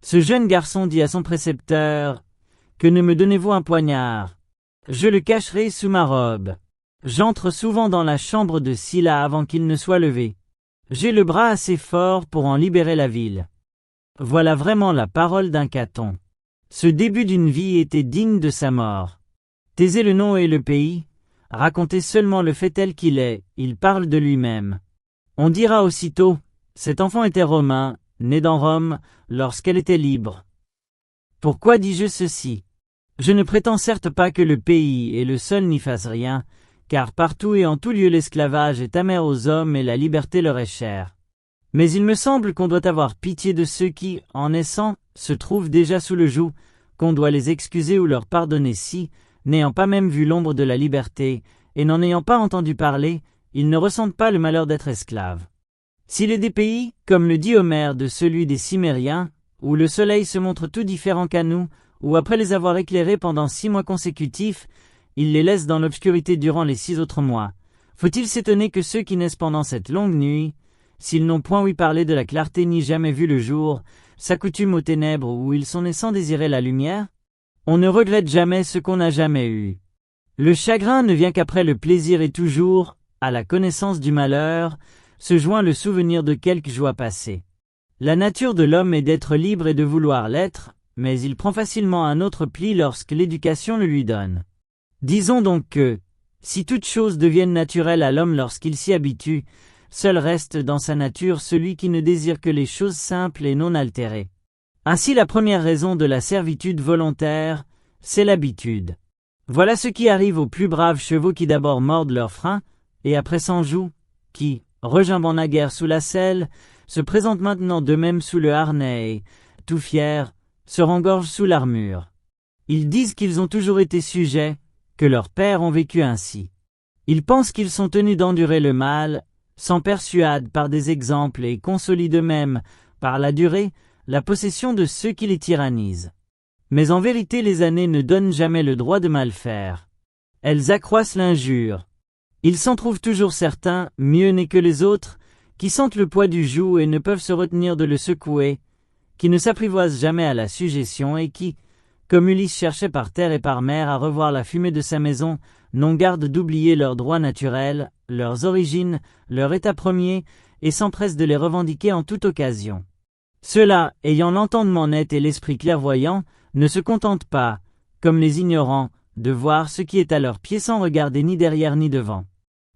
A: Ce jeune garçon dit à son précepteur « Que ne me donnez-vous un poignard? Je le cacherai sous ma robe. J'entre souvent dans la chambre de Sylla avant qu'il ne soit levé. J'ai le bras assez fort pour en libérer la ville. » Voilà vraiment la parole d'un Caton. Ce début d'une vie était digne de sa mort. Taisez le nom et le pays, racontez seulement le fait tel qu'il est, il parle de lui-même. On dira aussitôt, cet enfant était romain, né dans Rome, lorsqu'elle était libre. Pourquoi dis-je ceci? Je ne prétends certes pas que le pays et le seul n'y fassent rien, car partout et en tout lieu l'esclavage est amer aux hommes et la liberté leur est chère. Mais il me semble qu'on doit avoir pitié de ceux qui, en naissant, se trouvent déjà sous le joug, qu'on doit les excuser ou leur pardonner si, n'ayant pas même vu l'ombre de la liberté, et n'en ayant pas entendu parler, ils ne ressentent pas le malheur d'être esclaves. S'il est des pays, comme le dit Homère de celui des Cimériens, où le soleil se montre tout différent qu'à nous, où après les avoir éclairés pendant 6 mois consécutifs, il les laisse dans l'obscurité durant les 6 autres mois, faut-il s'étonner que ceux qui naissent pendant cette longue nuit, s'ils n'ont point ouï parler de la clarté ni jamais vu le jour, s'accoutument aux ténèbres où ils sont nés sans désirer la lumière? On ne regrette jamais ce qu'on n'a jamais eu. Le chagrin ne vient qu'après le plaisir et toujours, à la connaissance du malheur, se joint le souvenir de quelque joie passée. La nature de l'homme est d'être libre et de vouloir l'être, mais il prend facilement un autre pli lorsque l'éducation le lui donne. Disons donc que, si toutes choses deviennent naturelles à l'homme lorsqu'il s'y habitue, seul reste dans sa nature celui qui ne désire que les choses simples et non altérées. Ainsi la première raison de la servitude volontaire, c'est l'habitude. Voilà ce qui arrive aux plus braves chevaux qui d'abord mordent leurs freins, et après 100 jougs, qui, regimbant naguère sous la selle, se présentent maintenant d'eux-mêmes sous le harnais et, tout fiers, se rengorgent sous l'armure. Ils disent qu'ils ont toujours été sujets, que leurs pères ont vécu ainsi. Ils pensent qu'ils sont tenus d'endurer le mal, s'en persuadent par des exemples et consolident eux-mêmes, par la durée, la possession de ceux qui les tyrannisent. Mais en vérité les années ne donnent jamais le droit de mal faire. Elles accroissent l'injure. Ils s'en trouvent toujours certains, mieux nés que les autres, qui sentent le poids du joug et ne peuvent se retenir de le secouer, qui ne s'apprivoisent jamais à la sujétion et qui, comme Ulysse cherchait par terre et par mer à revoir la fumée de sa maison, n'ont garde d'oublier leurs droits naturels, leurs origines, leur état premier, et s'empressent de les revendiquer en toute occasion. Ceux-là, ayant l'entendement net et l'esprit clairvoyant, ne se contentent pas, comme les ignorants, de voir ce qui est à leurs pieds sans regarder ni derrière ni devant.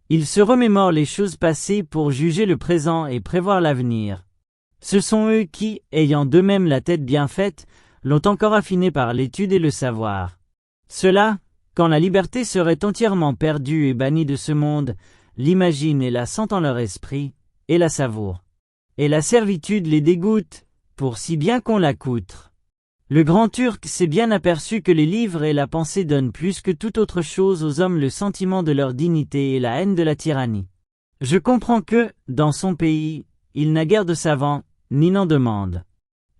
A: Ils se remémorent les choses passées pour juger le présent et prévoir l'avenir. Ce sont eux qui, ayant d'eux-mêmes la tête bien faite, l'ont encore affinée par l'étude et le savoir. Ceux-là, quand la liberté serait entièrement perdue et bannie de ce monde, l'imaginent et la sentent en leur esprit, et la savourent. Et la servitude les dégoûte, pour si bien qu'on l'accoutre. Le grand Turc s'est bien aperçu que les livres et la pensée donnent plus que toute autre chose aux hommes le sentiment de leur dignité et la haine de la tyrannie. Je comprends que, dans son pays, il n'a guère de savants, ni n'en demande.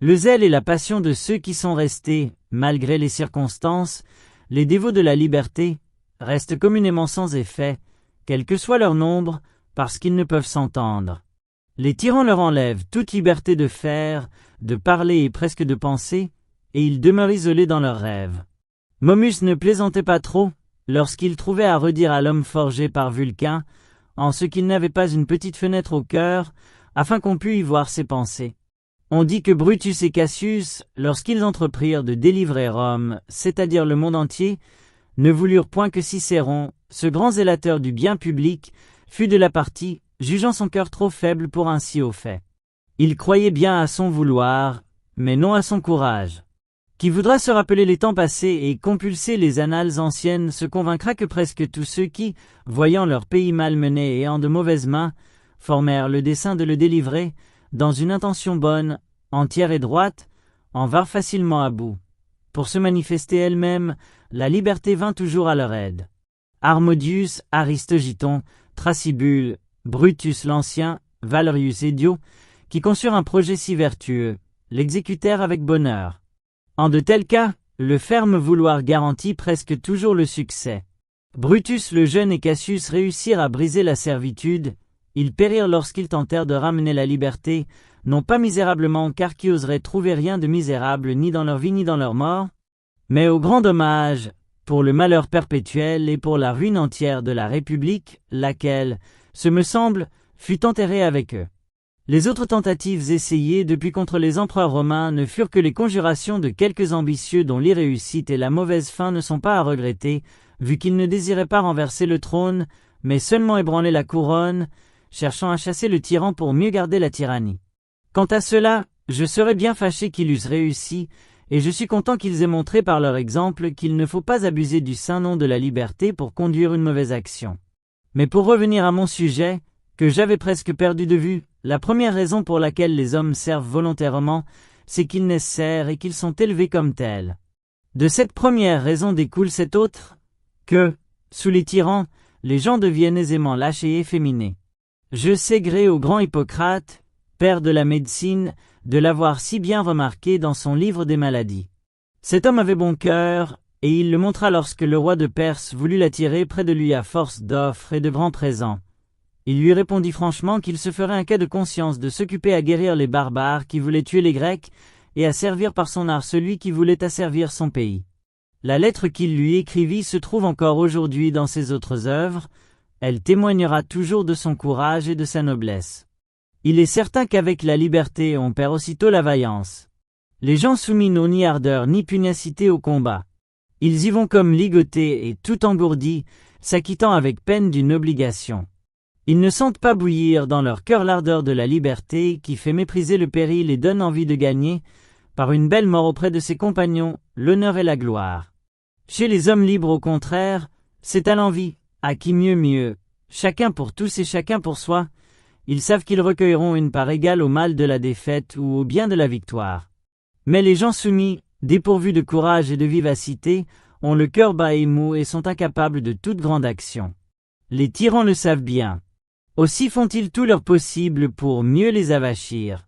A: Le zèle et la passion de ceux qui sont restés, malgré les circonstances, les dévots de la liberté, restent communément sans effet, quel que soit leur nombre, parce qu'ils ne peuvent s'entendre. Les tyrans leur enlèvent toute liberté de faire, de parler et presque de penser, et ils demeurent isolés dans leurs rêves. Momus ne plaisantait pas trop, lorsqu'il trouvait à redire à l'homme forgé par Vulcain, en ce qu'il n'avait pas une petite fenêtre au cœur, afin qu'on pût y voir ses pensées. On dit que Brutus et Cassius, lorsqu'ils entreprirent de délivrer Rome, c'est-à-dire le monde entier, ne voulurent point que Cicéron, ce grand zélateur du bien public, fût de la partie, jugeant son cœur trop faible pour un si haut fait. Il croyait bien à son vouloir, mais non à son courage. Qui voudra se rappeler les temps passés et compulser les annales anciennes se convaincra que presque tous ceux qui, voyant leur pays malmené et en de mauvaises mains, formèrent le dessein de le délivrer, dans une intention bonne, entière et droite, en vinrent facilement à bout. Pour se manifester elle-même, la liberté vint toujours à leur aide. Harmodius, Aristogiton, Thrasybule, Brutus l'Ancien, Valerius et Dio, qui conçurent un projet si vertueux, l'exécutèrent avec bonheur. En de tels cas, le ferme vouloir garantit presque toujours le succès. Brutus le jeune et Cassius réussirent à briser la servitude, ils périrent lorsqu'ils tentèrent de ramener la liberté, non pas misérablement car qui oserait trouver rien de misérable ni dans leur vie ni dans leur mort, mais au grand dommage, pour le malheur perpétuel et pour la ruine entière de la République, laquelle, ce me semble, fut enterrée avec eux. Les autres tentatives essayées depuis contre les empereurs romains ne furent que les conjurations de quelques ambitieux dont l'irréussite et la mauvaise fin ne sont pas à regretter, vu qu'ils ne désiraient pas renverser le trône, mais seulement ébranler la couronne, cherchant à chasser le tyran pour mieux garder la tyrannie. Quant à cela, je serais bien fâché qu'ils eussent réussi, et je suis content qu'ils aient montré par leur exemple qu'il ne faut pas abuser du saint nom de la liberté pour conduire une mauvaise action. Mais pour revenir à mon sujet, que j'avais presque perdu de vue, la première raison pour laquelle les hommes servent volontairement, c'est qu'ils naissent serfs et qu'ils sont élevés comme tels. De cette première raison découle cette autre, que, sous les tyrans, les gens deviennent aisément lâches et efféminés. Je sais gré au grand Hippocrate, père de la médecine, de l'avoir si bien remarqué dans son livre des maladies. Cet homme avait bon cœur, et il le montra lorsque le roi de Perse voulut l'attirer près de lui à force d'offres et de grands présents. Il lui répondit franchement qu'il se ferait un cas de conscience de s'occuper à guérir les barbares qui voulaient tuer les Grecs et à servir par son art celui qui voulait asservir son pays. La lettre qu'il lui écrivit se trouve encore aujourd'hui dans ses autres œuvres, elle témoignera toujours de son courage et de sa noblesse. Il est certain qu'avec la liberté on perd aussitôt la vaillance. Les gens soumis n'ont ni ardeur ni pugnacité au combat. Ils y vont comme ligotés et tout engourdis, s'acquittant avec peine d'une obligation. Ils ne sentent pas bouillir dans leur cœur l'ardeur de la liberté qui fait mépriser le péril et donne envie de gagner, par une belle mort auprès de ses compagnons, l'honneur et la gloire. Chez les hommes libres au contraire, c'est à l'envie, à qui mieux, chacun pour tous et chacun pour soi, ils savent qu'ils recueilleront une part égale au mal de la défaite ou au bien de la victoire. Mais les gens soumis, dépourvus de courage et de vivacité, ont le cœur bas et mou et sont incapables de toute grande action. Les tyrans le savent bien. Aussi font-ils tout leur possible pour mieux les avachir.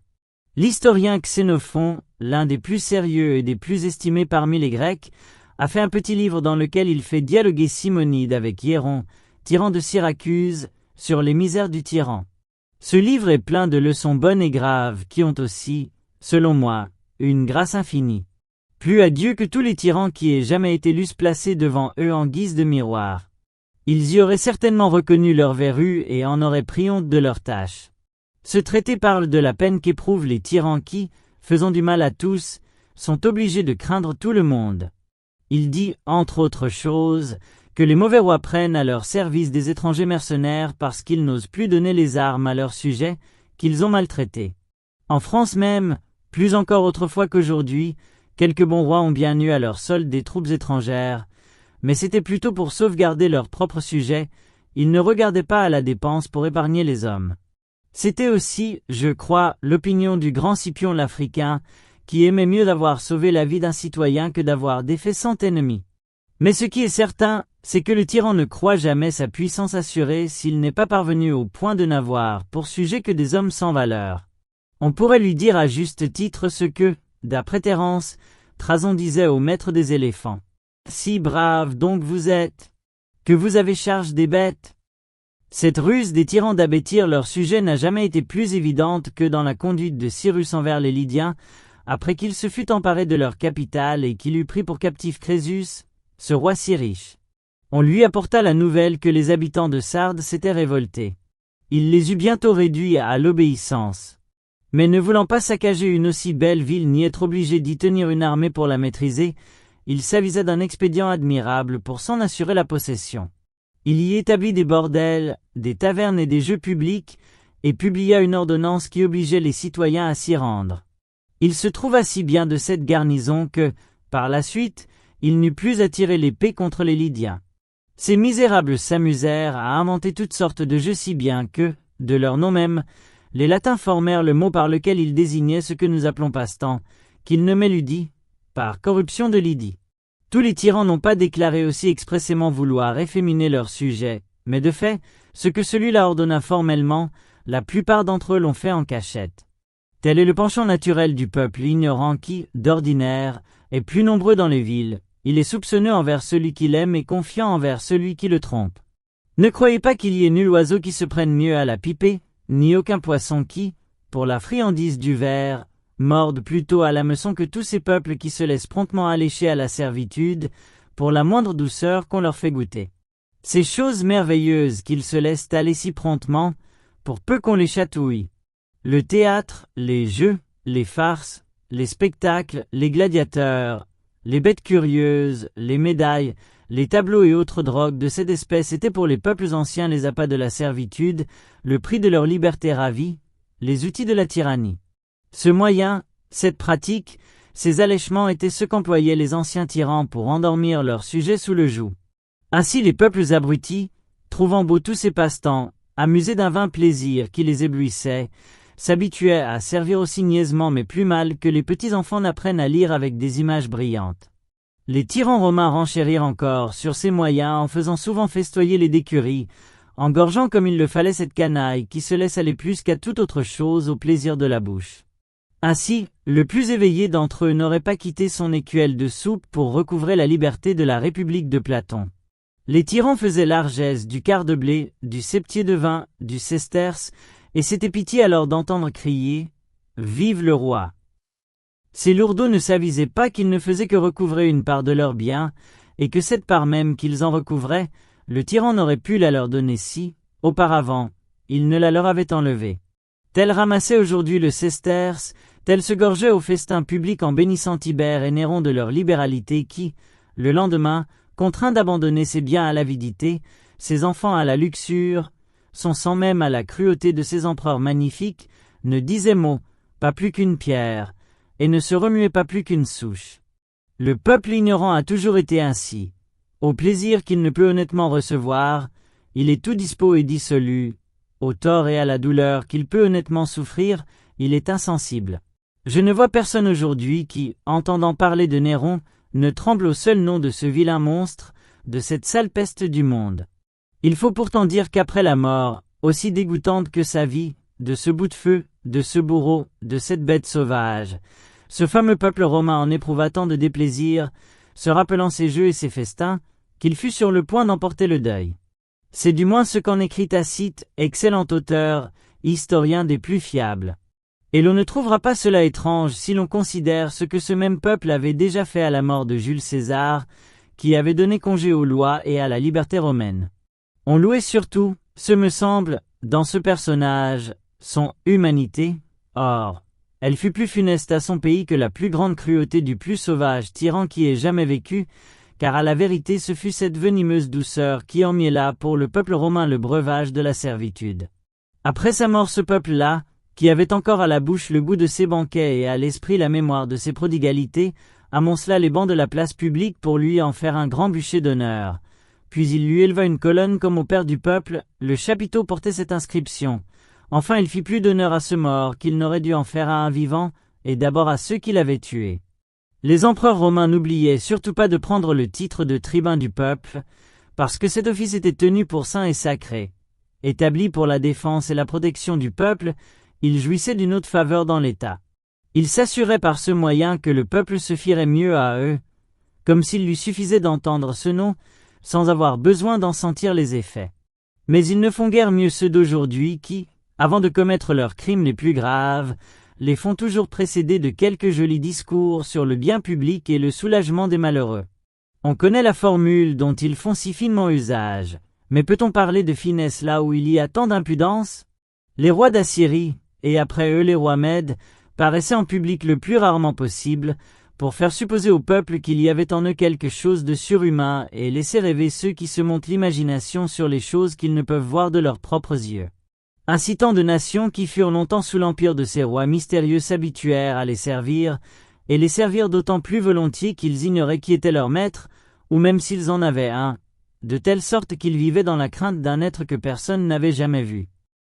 A: L'historien Xénophon, l'un des plus sérieux et des plus estimés parmi les Grecs, a fait un petit livre dans lequel il fait dialoguer Simonide avec Hiéron, tyran de Syracuse, sur les misères du tyran. Ce livre est plein de leçons bonnes et graves qui ont aussi, selon moi, une grâce infinie. Plus à Dieu que tous les tyrans qui aient jamais été l'eussent placés devant eux en guise de miroir. Ils y auraient certainement reconnu leur verrue et en auraient pris honte de leur tâche. Ce traité parle de la peine qu'éprouvent les tyrans qui, faisant du mal à tous, sont obligés de craindre tout le monde. Il dit, entre autres choses, que les mauvais rois prennent à leur service des étrangers mercenaires parce qu'ils n'osent plus donner les armes à leurs sujets qu'ils ont maltraités. En France même, plus encore autrefois qu'aujourd'hui, quelques bons rois ont bien eu à leur solde des troupes étrangères, mais c'était plutôt pour sauvegarder leurs propres sujets, ils ne regardaient pas à la dépense pour épargner les hommes. C'était aussi, je crois, l'opinion du grand Scipion l'Africain, qui aimait mieux d'avoir sauvé la vie d'un citoyen que d'avoir défait 100 ennemis. Mais ce qui est certain, c'est que le tyran ne croit jamais sa puissance assurée s'il n'est pas parvenu au point de n'avoir pour sujet que des hommes sans valeur. On pourrait lui dire à juste titre ce que, d'après Terence, Trason disait au maître des éléphants. Si brave donc vous êtes, que vous avez charge des bêtes. Cette ruse des tyrans d'abêtir leur sujet n'a jamais été plus évidente que dans la conduite de Cyrus envers les Lydiens, après qu'il se fut emparé de leur capitale et qu'il eut pris pour captif Crésus, ce roi si riche. On lui apporta la nouvelle que les habitants de Sardes s'étaient révoltés. Il les eut bientôt réduits à l'obéissance. Mais ne voulant pas saccager une aussi belle ville ni être obligé d'y tenir une armée pour la maîtriser, il s'avisa d'un expédient admirable pour s'en assurer la possession. Il y établit des bordels, des tavernes et des jeux publics, et publia une ordonnance qui obligeait les citoyens à s'y rendre. Il se trouva si bien de cette garnison que, par la suite, il n'eut plus à tirer l'épée contre les Lydiens. Ces misérables s'amusèrent à inventer toutes sortes de jeux si bien que, de leur nom même, les Latins formèrent le mot par lequel ils désignaient ce que nous appelons passe-temps, qu'ils nommaient ludie, par corruption de Lydie. Tous les tyrans n'ont pas déclaré aussi expressément vouloir efféminer leur sujet, mais de fait, ce que celui-là ordonna formellement, la plupart d'entre eux l'ont fait en cachette. Tel est le penchant naturel du peuple ignorant qui, d'ordinaire, est plus nombreux dans les villes. Il est soupçonneux envers celui qui l'aime et confiant envers celui qui le trompe. Ne croyez pas qu'il y ait nul oiseau qui se prenne mieux à la pipée, ni aucun poisson qui, pour la friandise du ver, morde plutôt à l'hameçon que tous ces peuples qui se laissent promptement allécher à la servitude, pour la moindre douceur qu'on leur fait goûter. Ces choses merveilleuses qu'ils se laissent aller si promptement, pour peu qu'on les chatouille. Le théâtre, les jeux, les farces, les spectacles, les gladiateurs, les bêtes curieuses, les médailles, les tableaux et autres drogues de cette espèce étaient pour les peuples anciens les appâts de la servitude, le prix de leur liberté ravie, les outils de la tyrannie. Ce moyen, cette pratique, ces allèchements étaient ce qu'employaient les anciens tyrans pour endormir leurs sujets sous le joug. Ainsi les peuples abrutis, trouvant beaux tous ces passe-temps, amusés d'un vain plaisir qui les éblouissait, s'habituaient à servir aussi niaisement mais plus mal que les petits enfants n'apprennent à lire avec des images brillantes. Les tyrans romains renchérirent encore sur ces moyens en faisant souvent festoyer les décuries, engorgeant comme il le fallait cette canaille qui se laisse aller plus qu'à toute autre chose au plaisir de la bouche. Ainsi, le plus éveillé d'entre eux n'aurait pas quitté son écuelle de soupe pour recouvrer la liberté de la République de Platon. Les tyrans faisaient largesse du quart de blé, du septier de vin, du sesterce, et c'était pitié alors d'entendre crier « Vive le roi !» Ces lourdeaux ne s'avisaient pas qu'ils ne faisaient que recouvrer une part de leurs biens, et que cette part même qu'ils en recouvraient, le tyran n'aurait pu la leur donner si, auparavant, il ne la leur avait enlevée. Tel ramassait aujourd'hui le sesterce, tel se gorgeait au festin public en bénissant Tibère et Néron de leur libéralité qui, le lendemain, contraint d'abandonner ses biens à l'avidité, ses enfants à la luxure, son sang même à la cruauté de ces empereurs magnifiques, ne disait mot, pas plus qu'une pierre, et ne se remuait pas plus qu'une souche. Le peuple ignorant a toujours été ainsi. Au plaisir qu'il ne peut honnêtement recevoir, il est tout dispo et dissolu. Au tort et à la douleur qu'il peut honnêtement souffrir, il est insensible. Je ne vois personne aujourd'hui qui, entendant parler de Néron, ne tremble au seul nom de ce vilain monstre, de cette sale peste du monde. Il faut pourtant dire qu'après la mort, aussi dégoûtante que sa vie, de ce bout de feu, de ce bourreau, de cette bête sauvage, ce fameux peuple romain en éprouva tant de déplaisir, se rappelant ses jeux et ses festins, qu'il fut sur le point d'emporter le deuil. C'est du moins ce qu'en écrit Tacite, excellent auteur, historien des plus fiables. Et l'on ne trouvera pas cela étrange si l'on considère ce que ce même peuple avait déjà fait à la mort de Jules César, qui avait donné congé aux lois et à la liberté romaine. On louait surtout, ce me semble, dans ce personnage, son humanité. Or, elle fut plus funeste à son pays que la plus grande cruauté du plus sauvage tyran qui ait jamais vécu, car à la vérité ce fut cette venimeuse douceur qui emmiela pour le peuple romain le breuvage de la servitude. Après sa mort ce peuple-là, qui avait encore à la bouche le goût de ses banquets et à l'esprit la mémoire de ses prodigalités, amoncela les bancs de la place publique pour lui en faire un grand bûcher d'honneur. Puis il lui éleva une colonne comme au père du peuple, le chapiteau portait cette inscription. Enfin il fit plus d'honneur à ce mort qu'il n'aurait dû en faire à un vivant, et d'abord à ceux qui l'avaient tué. Les empereurs romains n'oubliaient surtout pas de prendre le titre de tribun du peuple, parce que cet office était tenu pour saint et sacré. Établi pour la défense et la protection du peuple, il jouissait d'une haute faveur dans l'État. Il s'assurait par ce moyen que le peuple se fierait mieux à eux, comme s'il lui suffisait d'entendre ce nom, sans avoir besoin d'en sentir les effets. Mais ils ne font guère mieux ceux d'aujourd'hui qui, avant de commettre leurs crimes les plus graves, les font toujours précéder de quelques jolis discours sur le bien public et le soulagement des malheureux. On connaît la formule dont ils font si finement usage, mais peut-on parler de finesse là où il y a tant d'impudence? Les rois d'Assyrie, et après eux les rois Mèdes, paraissaient en public le plus rarement possible, pour faire supposer au peuple qu'il y avait en eux quelque chose de surhumain et laisser rêver ceux qui se montent l'imagination sur les choses qu'ils ne peuvent voir de leurs propres yeux. Ainsi tant de nations qui furent longtemps sous l'empire de ces rois mystérieux s'habituèrent à les servir, et les servir d'autant plus volontiers qu'ils ignoraient qui était leur maître, ou même s'ils en avaient un, de telle sorte qu'ils vivaient dans la crainte d'un être que personne n'avait jamais vu.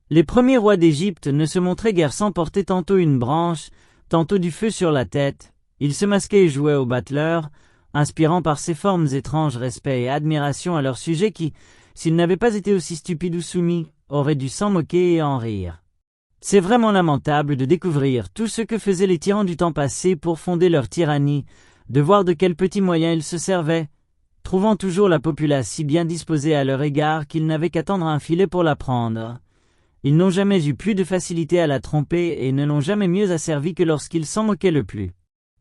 A: Les premiers rois d'Égypte ne se montraient guère sans porter tantôt une branche, tantôt du feu sur la tête. Ils se masquaient et jouaient au battleur, inspirant par ces formes étranges respect et admiration à leur sujet qui, s'ils n'avaient pas été aussi stupides ou soumis, auraient dû s'en moquer et en rire. C'est vraiment lamentable de découvrir tout ce que faisaient les tyrans du temps passé pour fonder leur tyrannie, de voir de quels petits moyens ils se servaient, trouvant toujours la populace si bien disposée à leur égard qu'ils n'avaient qu'à tendre un filet pour la prendre. Ils n'ont jamais eu plus de facilité à la tromper et ne l'ont jamais mieux asservie que lorsqu'ils s'en moquaient le plus.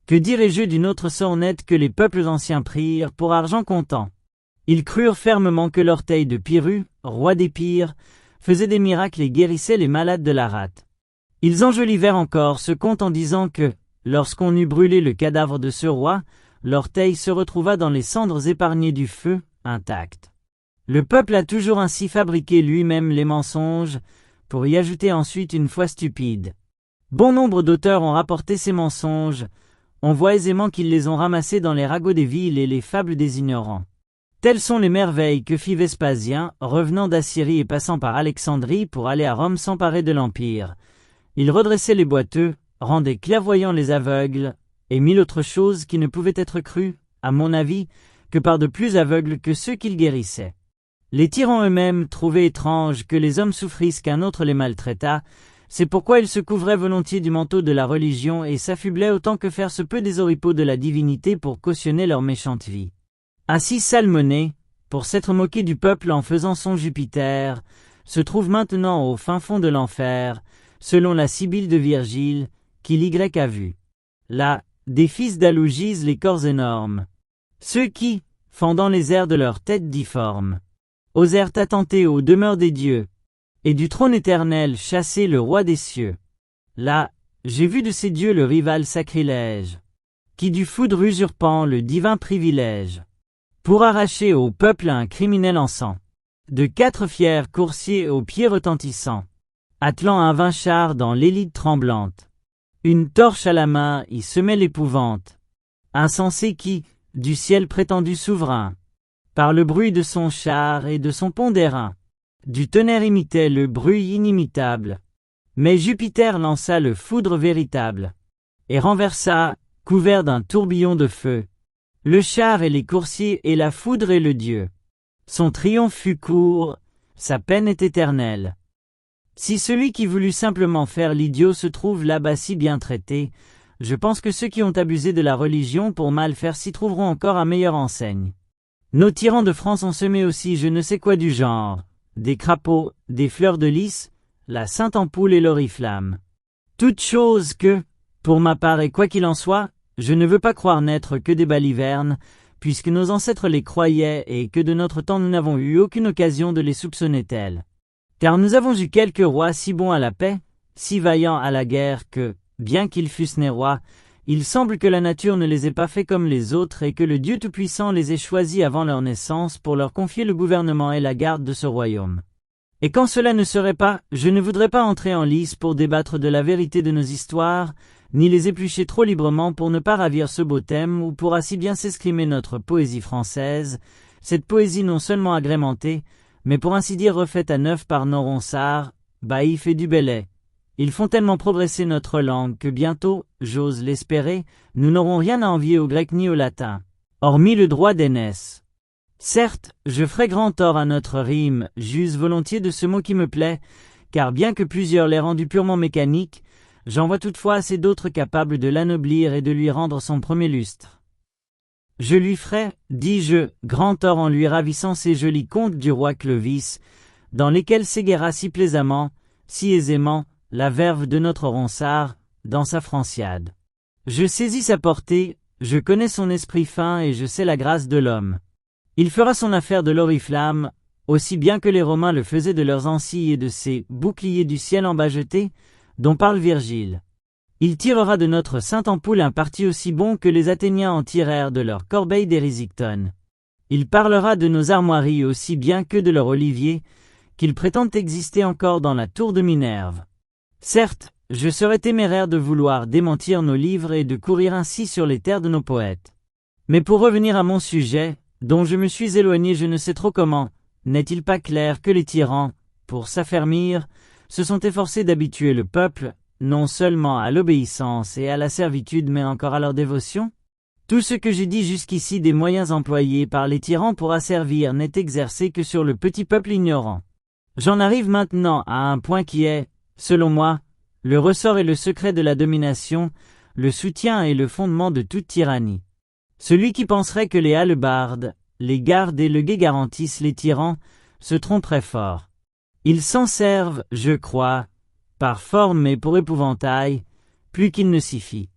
A: Que dirais-je d'une autre sornette que les peuples anciens prirent pour argent comptant? Ils crurent fermement que l'orteil de Pyrrhu, roi d'Épire, faisait des miracles et guérissait les malades de la rate. Ils enjolivèrent encore ce conte en disant que, lorsqu'on eut brûlé le cadavre de ce roi, l'orteil se retrouva dans les cendres épargnées du feu, intact. Le peuple a toujours ainsi fabriqué lui-même les mensonges, pour y ajouter ensuite une foi stupide. Bon nombre d'auteurs ont rapporté ces mensonges, on voit aisément qu'ils les ont ramassés dans les ragots des villes et les fables des ignorants. Telles sont les merveilles que fit Vespasien, revenant d'Assyrie et passant par Alexandrie pour aller à Rome s'emparer de l'Empire. Il redressait les boiteux, rendait clairvoyants les aveugles, et mille autres choses qui ne pouvaient être crues, à mon avis, que par de plus aveugles que ceux qu'il guérissait. Les tyrans eux-mêmes trouvaient étrange que les hommes souffrissent qu'un autre les maltraitât, c'est pourquoi ils se couvraient volontiers du manteau de la religion et s'affublaient autant que faire se peut des oripeaux de la divinité pour cautionner leur méchante vie. Ainsi Salmonée, pour s'être moqué du peuple en faisant son Jupiter, se trouve maintenant au fin fond de l'enfer, selon la Sibylle de Virgile, qu'il y a vu. Là, des fils d'Alou gisent les corps énormes. Ceux qui, fendant les airs de leur tête difforme, osèrent attenter aux demeures des dieux, et du trône éternel chasser le roi des cieux. Là, j'ai vu de ces dieux le rival sacrilège, qui du foudre usurpant le divin privilège, pour arracher au peuple un criminel en sang, de 4 fiers coursiers aux pieds retentissants, attelant un vain char dans l'élite tremblante. Une torche à la main y semait l'épouvante. Insensé qui, du ciel prétendu souverain, par le bruit de son char et de son pont d'airain, Du tonnerre imitait le bruit inimitable. Mais Jupiter lança le foudre véritable, et renversa, couvert d'un tourbillon de feu, le char et les coursiers et la foudre et le dieu. Son triomphe fut court, sa peine est éternelle. Si celui qui voulut simplement faire l'idiot se trouve là-bas si bien traité, je pense que ceux qui ont abusé de la religion pour mal faire s'y trouveront encore à meilleure enseigne. Nos tyrans de France ont semé aussi je ne sais quoi du genre, des crapauds, des fleurs de lys, la sainte ampoule et l'oriflamme. Toutes choses que, pour ma part et quoi qu'il en soit, je ne veux pas croire n'être que des balivernes, puisque nos ancêtres les croyaient et que de notre temps nous n'avons eu aucune occasion de les soupçonner tels. Car nous avons eu quelques rois si bons à la paix, si vaillants à la guerre que, bien qu'ils fussent nés rois, il semble que la nature ne les ait pas faits comme les autres et que le Dieu Tout-Puissant les ait choisis avant leur naissance pour leur confier le gouvernement et la garde de ce royaume. Et quand cela ne serait pas, je ne voudrais pas entrer en lice pour débattre de la vérité de nos histoires, ni les éplucher trop librement pour ne pas ravir ce beau thème ou pour assez bien s'escrimer notre poésie française, cette poésie non seulement agrémentée, mais pour ainsi dire refaite à neuf par nos Ronsard, Baïf et Dubellay. Ils font tellement progresser notre langue que bientôt, j'ose l'espérer, nous n'aurons rien à envier au grec ni au latin, hormis le droit d'aînesse. Certes, je ferai grand tort à notre rime, j'use volontiers de ce mot qui me plaît, car bien que plusieurs l'aient rendu purement mécanique, j'en vois toutefois assez d'autres capables de l'anoblir et de lui rendre son premier lustre. Je lui ferai, dis-je, grand tort en lui ravissant ces jolis contes du roi Clovis, dans lesquels s'égara si plaisamment, si aisément, la verve de notre Ronsard, dans sa Franciade. Je saisis sa portée, je connais son esprit fin et je sais la grâce de l'homme. Il fera son affaire de l'oriflamme, aussi bien que les Romains le faisaient de leurs ancilles et de ces boucliers du ciel en bas jetés, dont parle Virgile. Il tirera de notre sainte ampoule un parti aussi bon que les Athéniens en tirèrent de leur corbeille d'Érysictone. Il parlera de nos armoiries aussi bien que de leur olivier, qu'ils prétendent exister encore dans la tour de Minerve. Certes, je serais téméraire de vouloir démentir nos livres et de courir ainsi sur les terres de nos poètes. Mais pour revenir à mon sujet, dont je me suis éloigné je ne sais trop comment, n'est-il pas clair que les tyrans, pour s'affermir, se sont efforcés d'habituer le peuple, non seulement à l'obéissance et à la servitude mais encore à leur dévotion? Tout ce que j'ai dit jusqu'ici des moyens employés par les tyrans pour asservir n'est exercé que sur le petit peuple ignorant. J'en arrive maintenant à un point qui est, selon moi, le ressort et le secret de la domination, le soutien et le fondement de toute tyrannie. Celui qui penserait que les hallebardes, les gardes et le guet garantissent les tyrans, se tromperait fort. Ils s'en servent, je crois, par forme et pour épouvantail, plus qu'il ne s'y fie.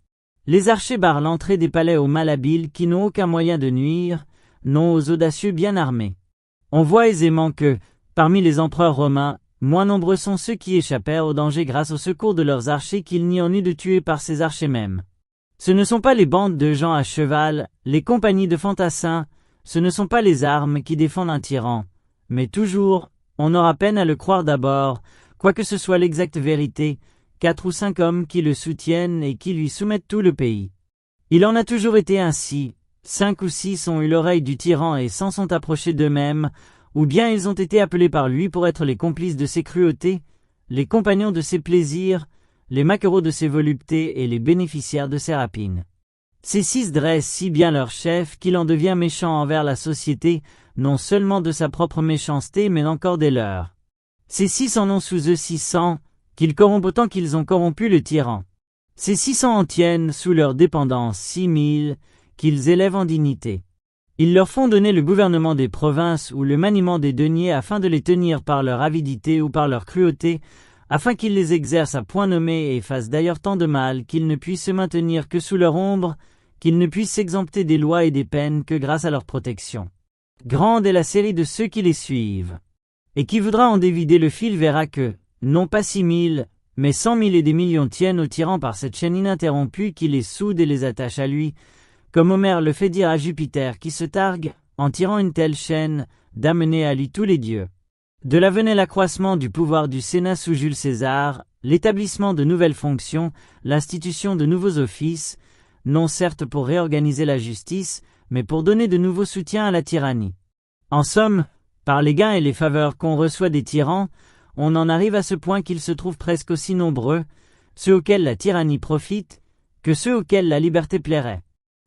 A: Les archers barrent l'entrée des palais aux malhabiles qui n'ont aucun moyen de nuire, non aux audacieux bien armés. On voit aisément que, parmi les empereurs romains, moins nombreux sont ceux qui échappèrent au danger grâce au secours de leurs archers qu'il n'y en eut de tués par ces archers mêmes. Ce ne sont pas les bandes de gens à cheval, les compagnies de fantassins, ce ne sont pas les armes qui défendent un tyran, mais toujours, on aura peine à le croire d'abord, quoique ce soit l'exacte vérité, 4 ou 5 hommes qui le soutiennent et qui lui soumettent tout le pays. Il en a toujours été ainsi, 5 ou 6 ont eu l'oreille du tyran et s'en sont approchés d'eux-mêmes, ou bien ils ont été appelés par lui pour être les complices de ses cruautés, les compagnons de ses plaisirs, les maquereaux de ses voluptés et les bénéficiaires de ses rapines. Ces 6 dressent si bien leur chef qu'il en devient méchant envers la société, non seulement de sa propre méchanceté mais encore des leurs. Ces 6 en ont sous eux 600, qu'ils corrompent autant qu'ils ont corrompu le tyran. Ces 600 en tiennent sous leur dépendance 6000, qu'ils élèvent en dignité. Ils leur font donner le gouvernement des provinces ou le maniement des deniers afin de les tenir par leur avidité ou par leur cruauté, afin qu'ils les exercent à point nommé et fassent d'ailleurs tant de mal qu'ils ne puissent se maintenir que sous leur ombre, qu'ils ne puissent s'exempter des lois et des peines que grâce à leur protection. Grande est la série de ceux qui les suivent. Et qui voudra en dévider le fil verra que, non pas 6000, mais 100 000 et des millions tiennent au tyran par cette chaîne ininterrompue qui les soude et les attache à lui, comme Homère le fait dire à Jupiter qui se targue, en tirant une telle chaîne, d'amener à lui tous les dieux. De là venait l'accroissement du pouvoir du Sénat sous Jules César, l'établissement de nouvelles fonctions, l'institution de nouveaux offices, non certes pour réorganiser la justice, mais pour donner de nouveaux soutiens à la tyrannie. En somme, Par les gains et les faveurs qu'on reçoit des tyrans, on en arrive à ce point qu'ils se trouvent presque aussi nombreux, ceux auxquels la tyrannie profite, que ceux auxquels la liberté plairait.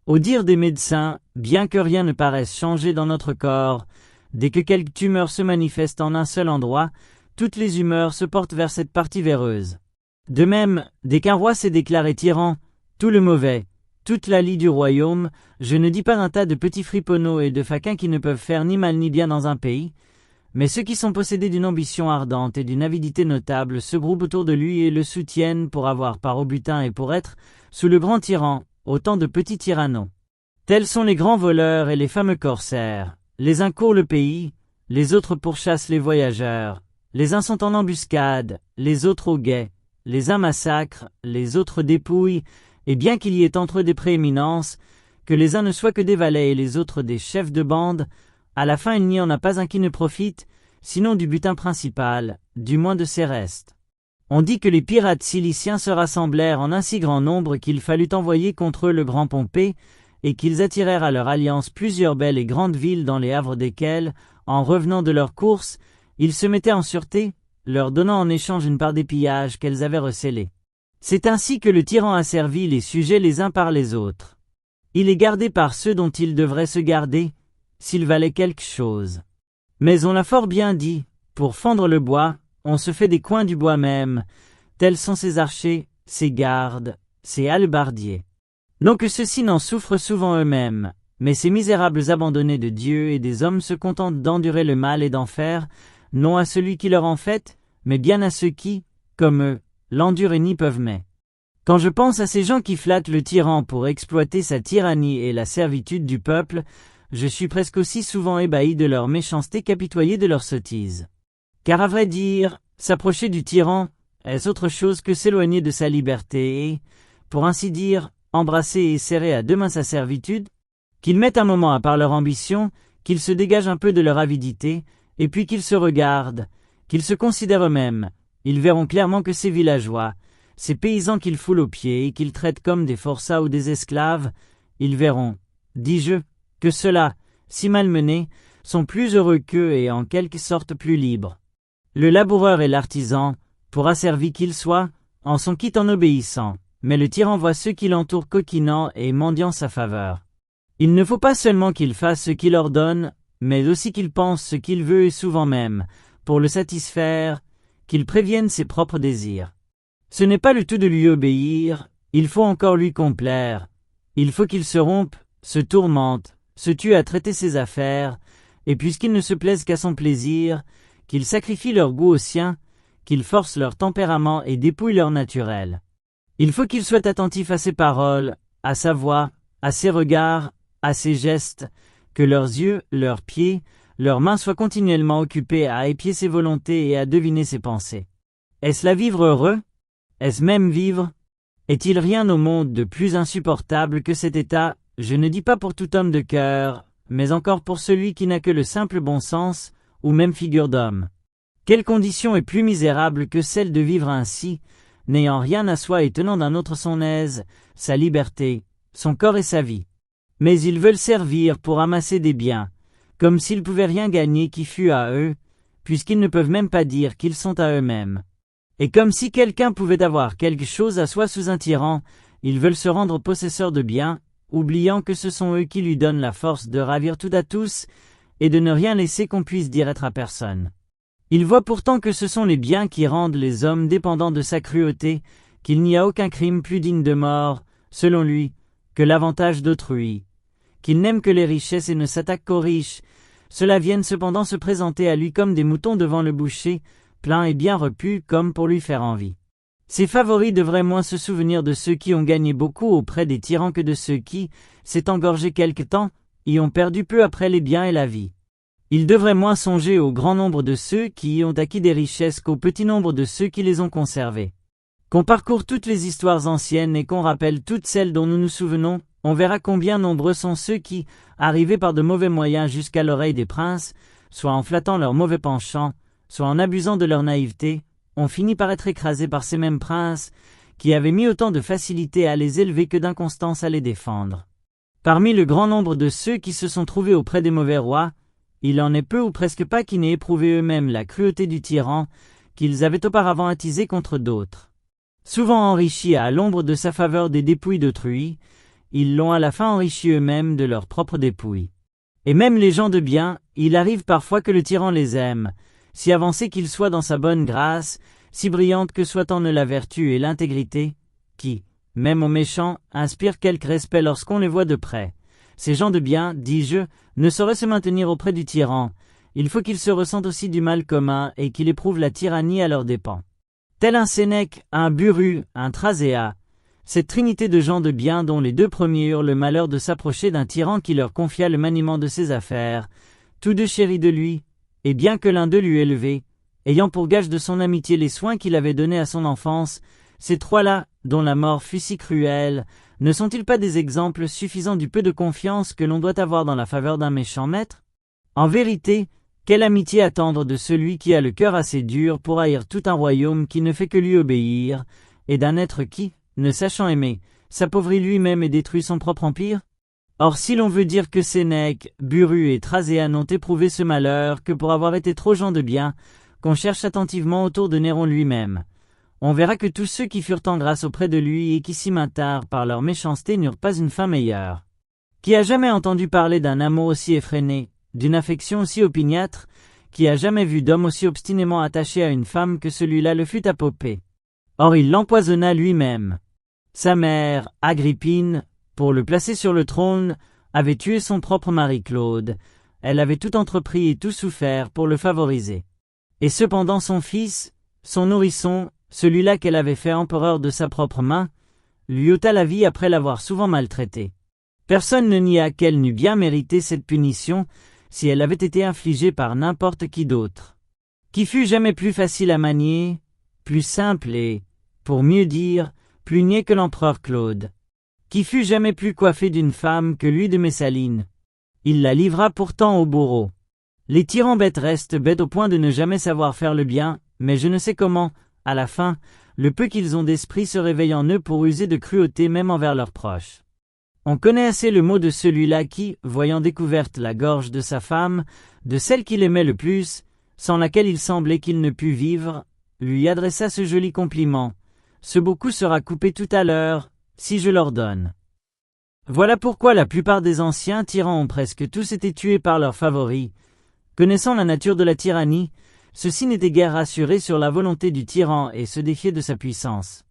A: Au dire des médecins, bien que rien ne paraisse changer dans notre corps, dès que quelque tumeur se manifeste en un seul endroit, toutes les humeurs se portent vers cette partie véreuse. De même, dès qu'un roi s'est déclaré tyran, tout le mauvais, toute la lie du royaume, je ne dis pas un tas de petits friponneaux et de faquins qui ne peuvent faire ni mal ni bien dans un pays, mais ceux qui sont possédés d'une ambition ardente et d'une avidité notable se groupent autour de lui et le soutiennent pour avoir part au butin et pour être, sous le grand tyran, autant de petits tyrannos. Tels sont les grands voleurs et les fameux corsaires. Les uns courent le pays, les autres pourchassent les voyageurs, les uns sont en embuscade, les autres au guet, les uns massacrent, les autres dépouillent, et bien qu'il y ait entre eux des prééminences, que les uns ne soient que des valets et les autres des chefs de bande, à la fin il n'y en a pas un qui ne profite, sinon du butin principal, du moins de ses restes. On dit que les pirates ciliciens se rassemblèrent en un si grand nombre qu'il fallut envoyer contre eux le grand Pompée, et qu'ils attirèrent à leur alliance plusieurs belles et grandes villes dans les havres desquelles, en revenant de leur course, ils se mettaient en sûreté, leur donnant en échange une part des pillages qu'elles avaient recélés. C'est ainsi que le tyran asservit les sujets les uns par les autres. Il est gardé par ceux dont il devrait se garder, s'il valait quelque chose. Mais on l'a fort bien dit, pour fendre le bois, on se fait des coins du bois même, tels sont ses archers, ses gardes, ses hallebardiers. Non que ceux-ci n'en souffrent souvent eux-mêmes, mais ces misérables abandonnés de Dieu et des hommes se contentent d'endurer le mal et d'en faire, non à celui qui leur en fait, mais bien à ceux qui, comme eux, l'endurent et n'y peuvent mais. Quand je pense à ces gens qui flattent le tyran pour exploiter sa tyrannie et la servitude du peuple, je suis presque aussi souvent ébahi de leur méchanceté qu'apitoyé de leur sottise. Car à vrai dire, s'approcher du tyran, est-ce autre chose que s'éloigner de sa liberté et, pour ainsi dire, embrasser et serrer à deux mains sa servitude? Qu'ils mettent un moment à part leur ambition, qu'ils se dégagent un peu de leur avidité, et puis qu'ils se regardent, qu'ils se considèrent eux-mêmes, ils verront clairement que ces villageois, ces paysans qu'ils foulent aux pieds et qu'ils traitent comme des forçats ou des esclaves, ils verront, dis-je, que ceux-là, si malmenés, sont plus heureux qu'eux et en quelque sorte plus libres. Le laboureur et l'artisan, pour asservi qu'ils soient, en sont quittes en obéissant, mais le tyran voit ceux qui l'entourent coquinant et mendiant sa faveur. Il ne faut pas seulement qu'il fasse ce qu'il ordonne, mais aussi qu'il pense ce qu'il veut et souvent même, pour le satisfaire, qu'il prévienne ses propres désirs. Ce n'est pas le tout de lui obéir, il faut encore lui complaire. Il faut qu'il se rompe, se tourmente, se tue à traiter ses affaires, et puisqu'il ne se plaise qu'à son plaisir, qu'il sacrifie leur goût au sien, qu'il force leur tempérament et dépouille leur naturel. Il faut qu'il soit attentif à ses paroles, à sa voix, à ses regards, à ses gestes, que leurs yeux, leurs pieds, leurs mains soient continuellement occupés à épier ses volontés et à deviner ses pensées. Est-ce là vivre heureux? Est-ce même vivre? Est-il rien au monde de plus insupportable que cet état, je ne dis pas pour tout homme de cœur, mais encore pour celui qui n'a que le simple bon sens, ou même figure d'homme? Quelle condition est plus misérable que celle de vivre ainsi, n'ayant rien à soi et tenant d'un autre son aise, sa liberté, son corps et sa vie? Mais ils veulent servir pour amasser des biens, comme s'ils pouvaient rien gagner qui fût à eux, puisqu'ils ne peuvent même pas dire qu'ils sont à eux-mêmes. Et comme si quelqu'un pouvait avoir quelque chose à soi sous un tyran, ils veulent se rendre possesseurs de biens, oubliant que ce sont eux qui lui donnent la force de ravir tout à tous, et de ne rien laisser qu'on puisse dire être à personne. Il voit pourtant que ce sont les biens qui rendent les hommes dépendants de sa cruauté, qu'il n'y a aucun crime plus digne de mort, selon lui, que l'avantage d'autrui, qu'il n'aime que les richesses et ne s'attaque qu'aux riches. Ceux-là viennent cependant se présenter à lui comme des moutons devant le boucher, pleins et bien repus comme pour lui faire envie. Ses favoris devraient moins se souvenir de ceux qui ont gagné beaucoup auprès des tyrans que de ceux qui, s'étant engorgés quelque temps, y ont perdu peu après les biens et la vie. Il devrait moins songer au grand nombre de ceux qui y ont acquis des richesses qu'au petit nombre de ceux qui les ont conservées. Qu'on parcourt toutes les histoires anciennes et qu'on rappelle toutes celles dont nous nous souvenons, on verra combien nombreux sont ceux qui, arrivés par de mauvais moyens jusqu'à l'oreille des princes, soit en flattant leurs mauvais penchants, soit en abusant de leur naïveté, ont fini par être écrasés par ces mêmes princes, qui avaient mis autant de facilité à les élever que d'inconstance à les défendre. Parmi le grand nombre de ceux qui se sont trouvés auprès des mauvais rois, il en est peu ou presque pas qui n'aient éprouvé eux-mêmes la cruauté du tyran qu'ils avaient auparavant attisé contre d'autres. Souvent enrichis à l'ombre de sa faveur des dépouilles d'autrui, ils l'ont à la fin enrichi eux-mêmes de leurs propres dépouilles. Et même les gens de bien, il arrive parfois que le tyran les aime, si avancé qu'il soit dans sa bonne grâce, si brillante que soit en eux la vertu et l'intégrité, qui, même aux méchants, inspirent quelque respect lorsqu'on les voit de près. Ces gens de bien, dis-je, ne sauraient se maintenir auprès du tyran. Il faut qu'ils se ressentent aussi du mal commun et qu'il éprouve la tyrannie à leurs dépens. Tel un Sénèque, un Buru, un Thrasea, cette trinité de gens de bien dont les deux premiers eurent le malheur de s'approcher d'un tyran qui leur confia le maniement de ses affaires, tous deux chéris de lui, et bien que l'un d'eux l'eût élevé, ayant pour gage de son amitié les soins qu'il avait donnés à son enfance, ces trois-là, dont la mort fut si cruelle, ne sont-ils pas des exemples suffisants du peu de confiance que l'on doit avoir dans la faveur d'un méchant maître? En vérité, quelle amitié attendre de celui qui a le cœur assez dur pour haïr tout un royaume qui ne fait que lui obéir, et d'un être qui, ne sachant aimer, s'appauvrit lui-même et détruit son propre empire? Or si l'on veut dire que Sénèque, Buru et Thrasea n'ont éprouvé ce malheur que pour avoir été trop gens de bien, qu'on cherche attentivement autour de Néron lui-même, on verra que tous ceux qui furent en grâce auprès de lui et qui s'y maintinrent par leur méchanceté n'eurent pas une fin meilleure. Qui a jamais entendu parler d'un amour aussi effréné, d'une affection aussi opiniâtre, qui a jamais vu d'homme aussi obstinément attaché à une femme que celui-là le fut à Popée? Or il l'empoisonna lui-même. Sa mère, Agrippine, pour le placer sur le trône, avait tué son propre mari Claude. Elle avait tout entrepris et tout souffert pour le favoriser. Et cependant son fils, son nourrisson, celui-là qu'elle avait fait empereur de sa propre main, lui ôta la vie après l'avoir souvent maltraité. Personne ne nia qu'elle n'eût bien mérité cette punition si elle avait été infligée par n'importe qui d'autre. Qui fut jamais plus facile à manier, plus simple et, pour mieux dire, plus niais que l'empereur Claude. Qui fut jamais plus coiffé d'une femme que lui de Messaline. Il la livra pourtant au bourreau. Les tyrans bêtes restent bêtes au point de ne jamais savoir faire le bien, mais je ne sais comment, à la fin, le peu qu'ils ont d'esprit se réveille en eux pour user de cruauté même envers leurs proches. On connaît assez le mot de celui-là qui, voyant découverte la gorge de sa femme, de celle qu'il aimait le plus, sans laquelle il semblait qu'il ne pût vivre, lui adressa ce joli compliment. Ce beau coup sera coupé tout à l'heure, si je l'ordonne. Voilà pourquoi la plupart des anciens tyrans ont presque tous été tués par leurs favoris. Connaissant la nature de la tyrannie, ceux-ci n'étaient guère rassurés sur la volonté du tyran et se défiaient de sa puissance.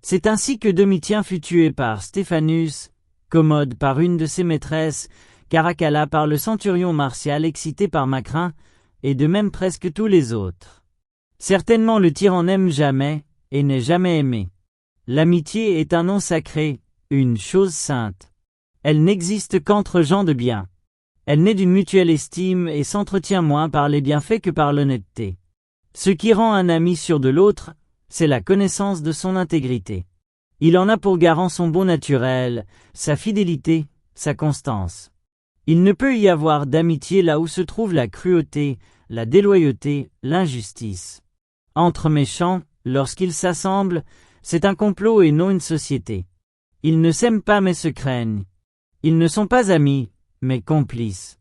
A: C'est ainsi que Domitien fut tué par Stéphanus, Commode par une de ses maîtresses, Caracalla par le centurion Martial excité par Macrin, et de même presque tous les autres. Certainement le tyran n'aime jamais, et n'est jamais aimé. L'amitié est un nom sacré, une chose sainte. Elle n'existe qu'entre gens de bien. Elle naît d'une mutuelle estime et s'entretient moins par les bienfaits que par l'honnêteté. Ce qui rend un ami sûr de l'autre, c'est la connaissance de son intégrité. Il en a pour garant son bon naturel, sa fidélité, sa constance. Il ne peut y avoir d'amitié là où se trouve la cruauté, la déloyauté, l'injustice. Entre méchants, lorsqu'ils s'assemblent, c'est un complot et non une société. Ils ne s'aiment pas mais se craignent. Ils ne sont pas amis, mais complices.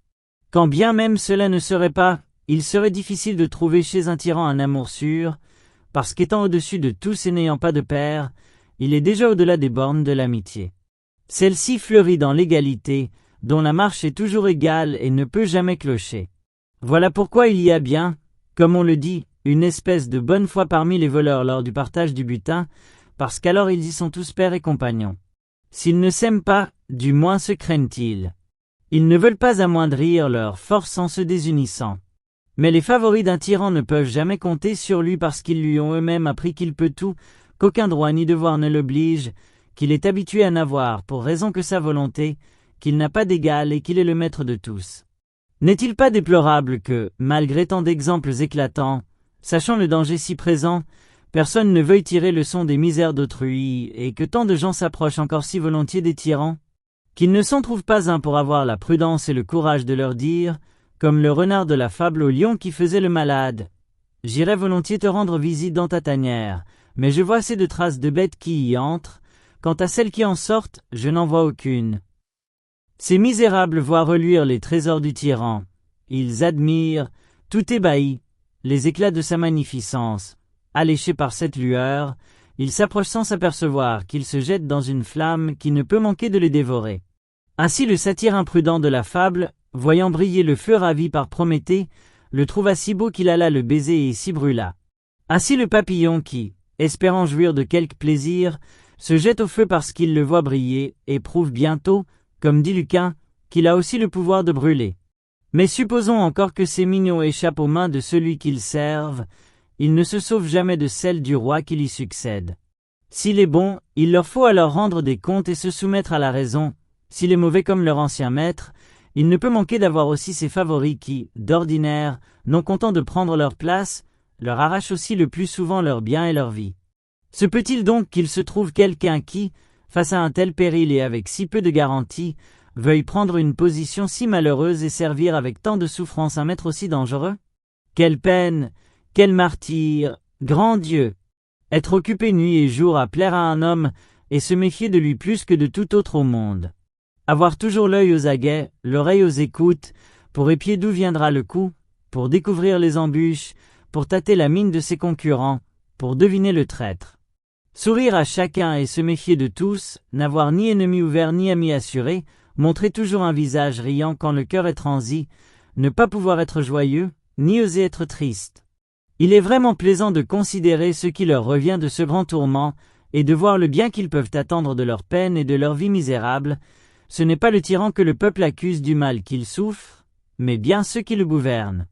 A: Quand bien même cela ne serait pas, il serait difficile de trouver chez un tyran un amour sûr, parce qu'étant au-dessus de tous et n'ayant pas de père, il est déjà au-delà des bornes de l'amitié. Celle-ci fleurit dans l'égalité, dont la marche est toujours égale et ne peut jamais clocher. Voilà pourquoi il y a bien, comme on le dit, une espèce de bonne foi parmi les voleurs lors du partage du butin, parce qu'alors ils y sont tous pères et compagnons. S'ils ne s'aiment pas, du moins se craignent-ils. Ils ne veulent pas amoindrir leur force en se désunissant. Mais les favoris d'un tyran ne peuvent jamais compter sur lui parce qu'ils lui ont eux-mêmes appris qu'il peut tout, qu'aucun droit ni devoir ne l'oblige, qu'il est habitué à n'avoir pour raison que sa volonté, qu'il n'a pas d'égal et qu'il est le maître de tous. N'est-il pas déplorable que, malgré tant d'exemples éclatants, sachant le danger si présent, personne ne veuille tirer leçon des misères d'autrui, et que tant de gens s'approchent encore si volontiers des tyrans, qu'ils ne s'en trouvent pas un pour avoir la prudence et le courage de leur dire, comme le renard de la fable au lion qui faisait le malade, « J'irais volontiers te rendre visite dans ta tanière, mais je vois assez de traces de bêtes qui y entrent, quant à celles qui en sortent, je n'en vois aucune. » Ces misérables voient reluire les trésors du tyran, ils admirent, tout ébahis, les éclats de sa magnificence. Alléchés par cette lueur, ils s'approchent sans s'apercevoir qu'ils se jettent dans une flamme qui ne peut manquer de les dévorer. Ainsi le satyre imprudent de la fable, voyant briller le feu ravi par Prométhée, le trouva si beau qu'il alla le baiser et s'y brûla. Ainsi le papillon qui, espérant jouir de quelque plaisir, se jette au feu parce qu'il le voit briller, et prouve bientôt, comme dit Lucain, qu'il a aussi le pouvoir de brûler. Mais supposons encore que ces mignons échappent aux mains de celui qu'ils servent, ils ne se sauvent jamais de celles du roi qui l'y succède. S'il est bon, il leur faut alors rendre des comptes et se soumettre à la raison. S'il est mauvais comme leur ancien maître, il ne peut manquer d'avoir aussi ses favoris qui, d'ordinaire, non contents de prendre leur place, leur arrachent aussi le plus souvent leur bien et leur vie. Se peut-il donc qu'il se trouve quelqu'un qui, face à un tel péril et avec si peu de garantie, veuille prendre une position si malheureuse et servir avec tant de souffrance un maître aussi dangereux? Quelle peine, quel martyre, grand Dieu! Être occupé nuit et jour à plaire à un homme et se méfier de lui plus que de tout autre au monde. Avoir toujours l'œil aux aguets, l'oreille aux écoutes, pour épier d'où viendra le coup, pour découvrir les embûches, pour tâter la mine de ses concurrents, pour deviner le traître. Sourire à chacun et se méfier de tous, n'avoir ni ennemi ouvert ni ami assuré, montrer toujours un visage riant quand le cœur est transi, ne pas pouvoir être joyeux, ni oser être triste. Il est vraiment plaisant de considérer ce qui leur revient de ce grand tourment, et de voir le bien qu'ils peuvent attendre de leur peine et de leur vie misérable. Ce n'est pas le tyran que le peuple accuse du mal qu'il souffre, mais bien ceux qui le gouvernent.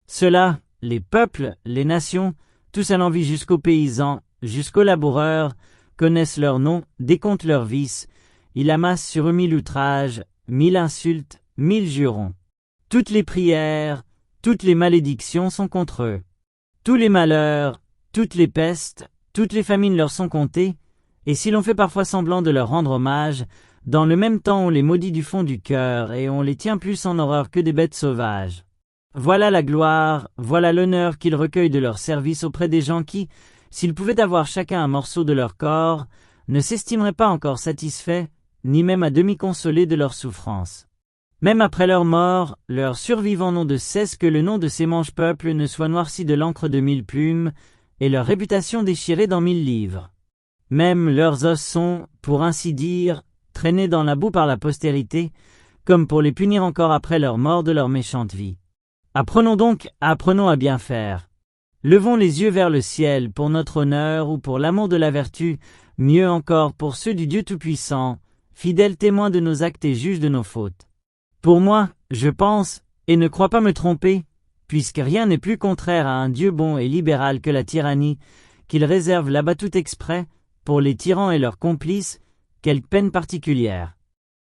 A: Ceux-là, les peuples, les nations, tous allant vie jusqu'aux paysans, jusqu'aux laboureurs, connaissent leurs noms, décomptent leurs vices, ils amassent sur eux 1000 outrages, 1000 insultes, 1000 jurons. Toutes les prières, toutes les malédictions sont contre eux. Tous les malheurs, toutes les pestes, toutes les famines leur sont comptées, et si l'on fait parfois semblant de leur rendre hommage, dans le même temps on les maudit du fond du cœur et on les tient plus en horreur que des bêtes sauvages. Voilà la gloire, voilà l'honneur qu'ils recueillent de leur service auprès des gens qui, s'ils pouvaient avoir chacun un morceau de leur corps, ne s'estimeraient pas encore satisfaits, ni même à demi consolés de leur souffrance. Même après leur mort, leurs survivants n'ont de cesse que le nom de ces mange-peuples ne soit noirci de l'encre de 1000 plumes, et leur réputation déchirée dans 1000 livres. Même leurs os sont, pour ainsi dire, traînés dans la boue par la postérité, comme pour les punir encore après leur mort de leur méchante vie. Apprenons donc, apprenons à bien faire. Levons les yeux vers le ciel pour notre honneur ou pour l'amour de la vertu, mieux encore pour ceux du Dieu Tout-Puissant, fidèle témoin de nos actes et juge de nos fautes. Pour moi, je pense, et ne crois pas me tromper, puisque rien n'est plus contraire à un Dieu bon et libéral que la tyrannie, qu'il réserve là-bas tout exprès, pour les tyrans et leurs complices, quelque peine particulière.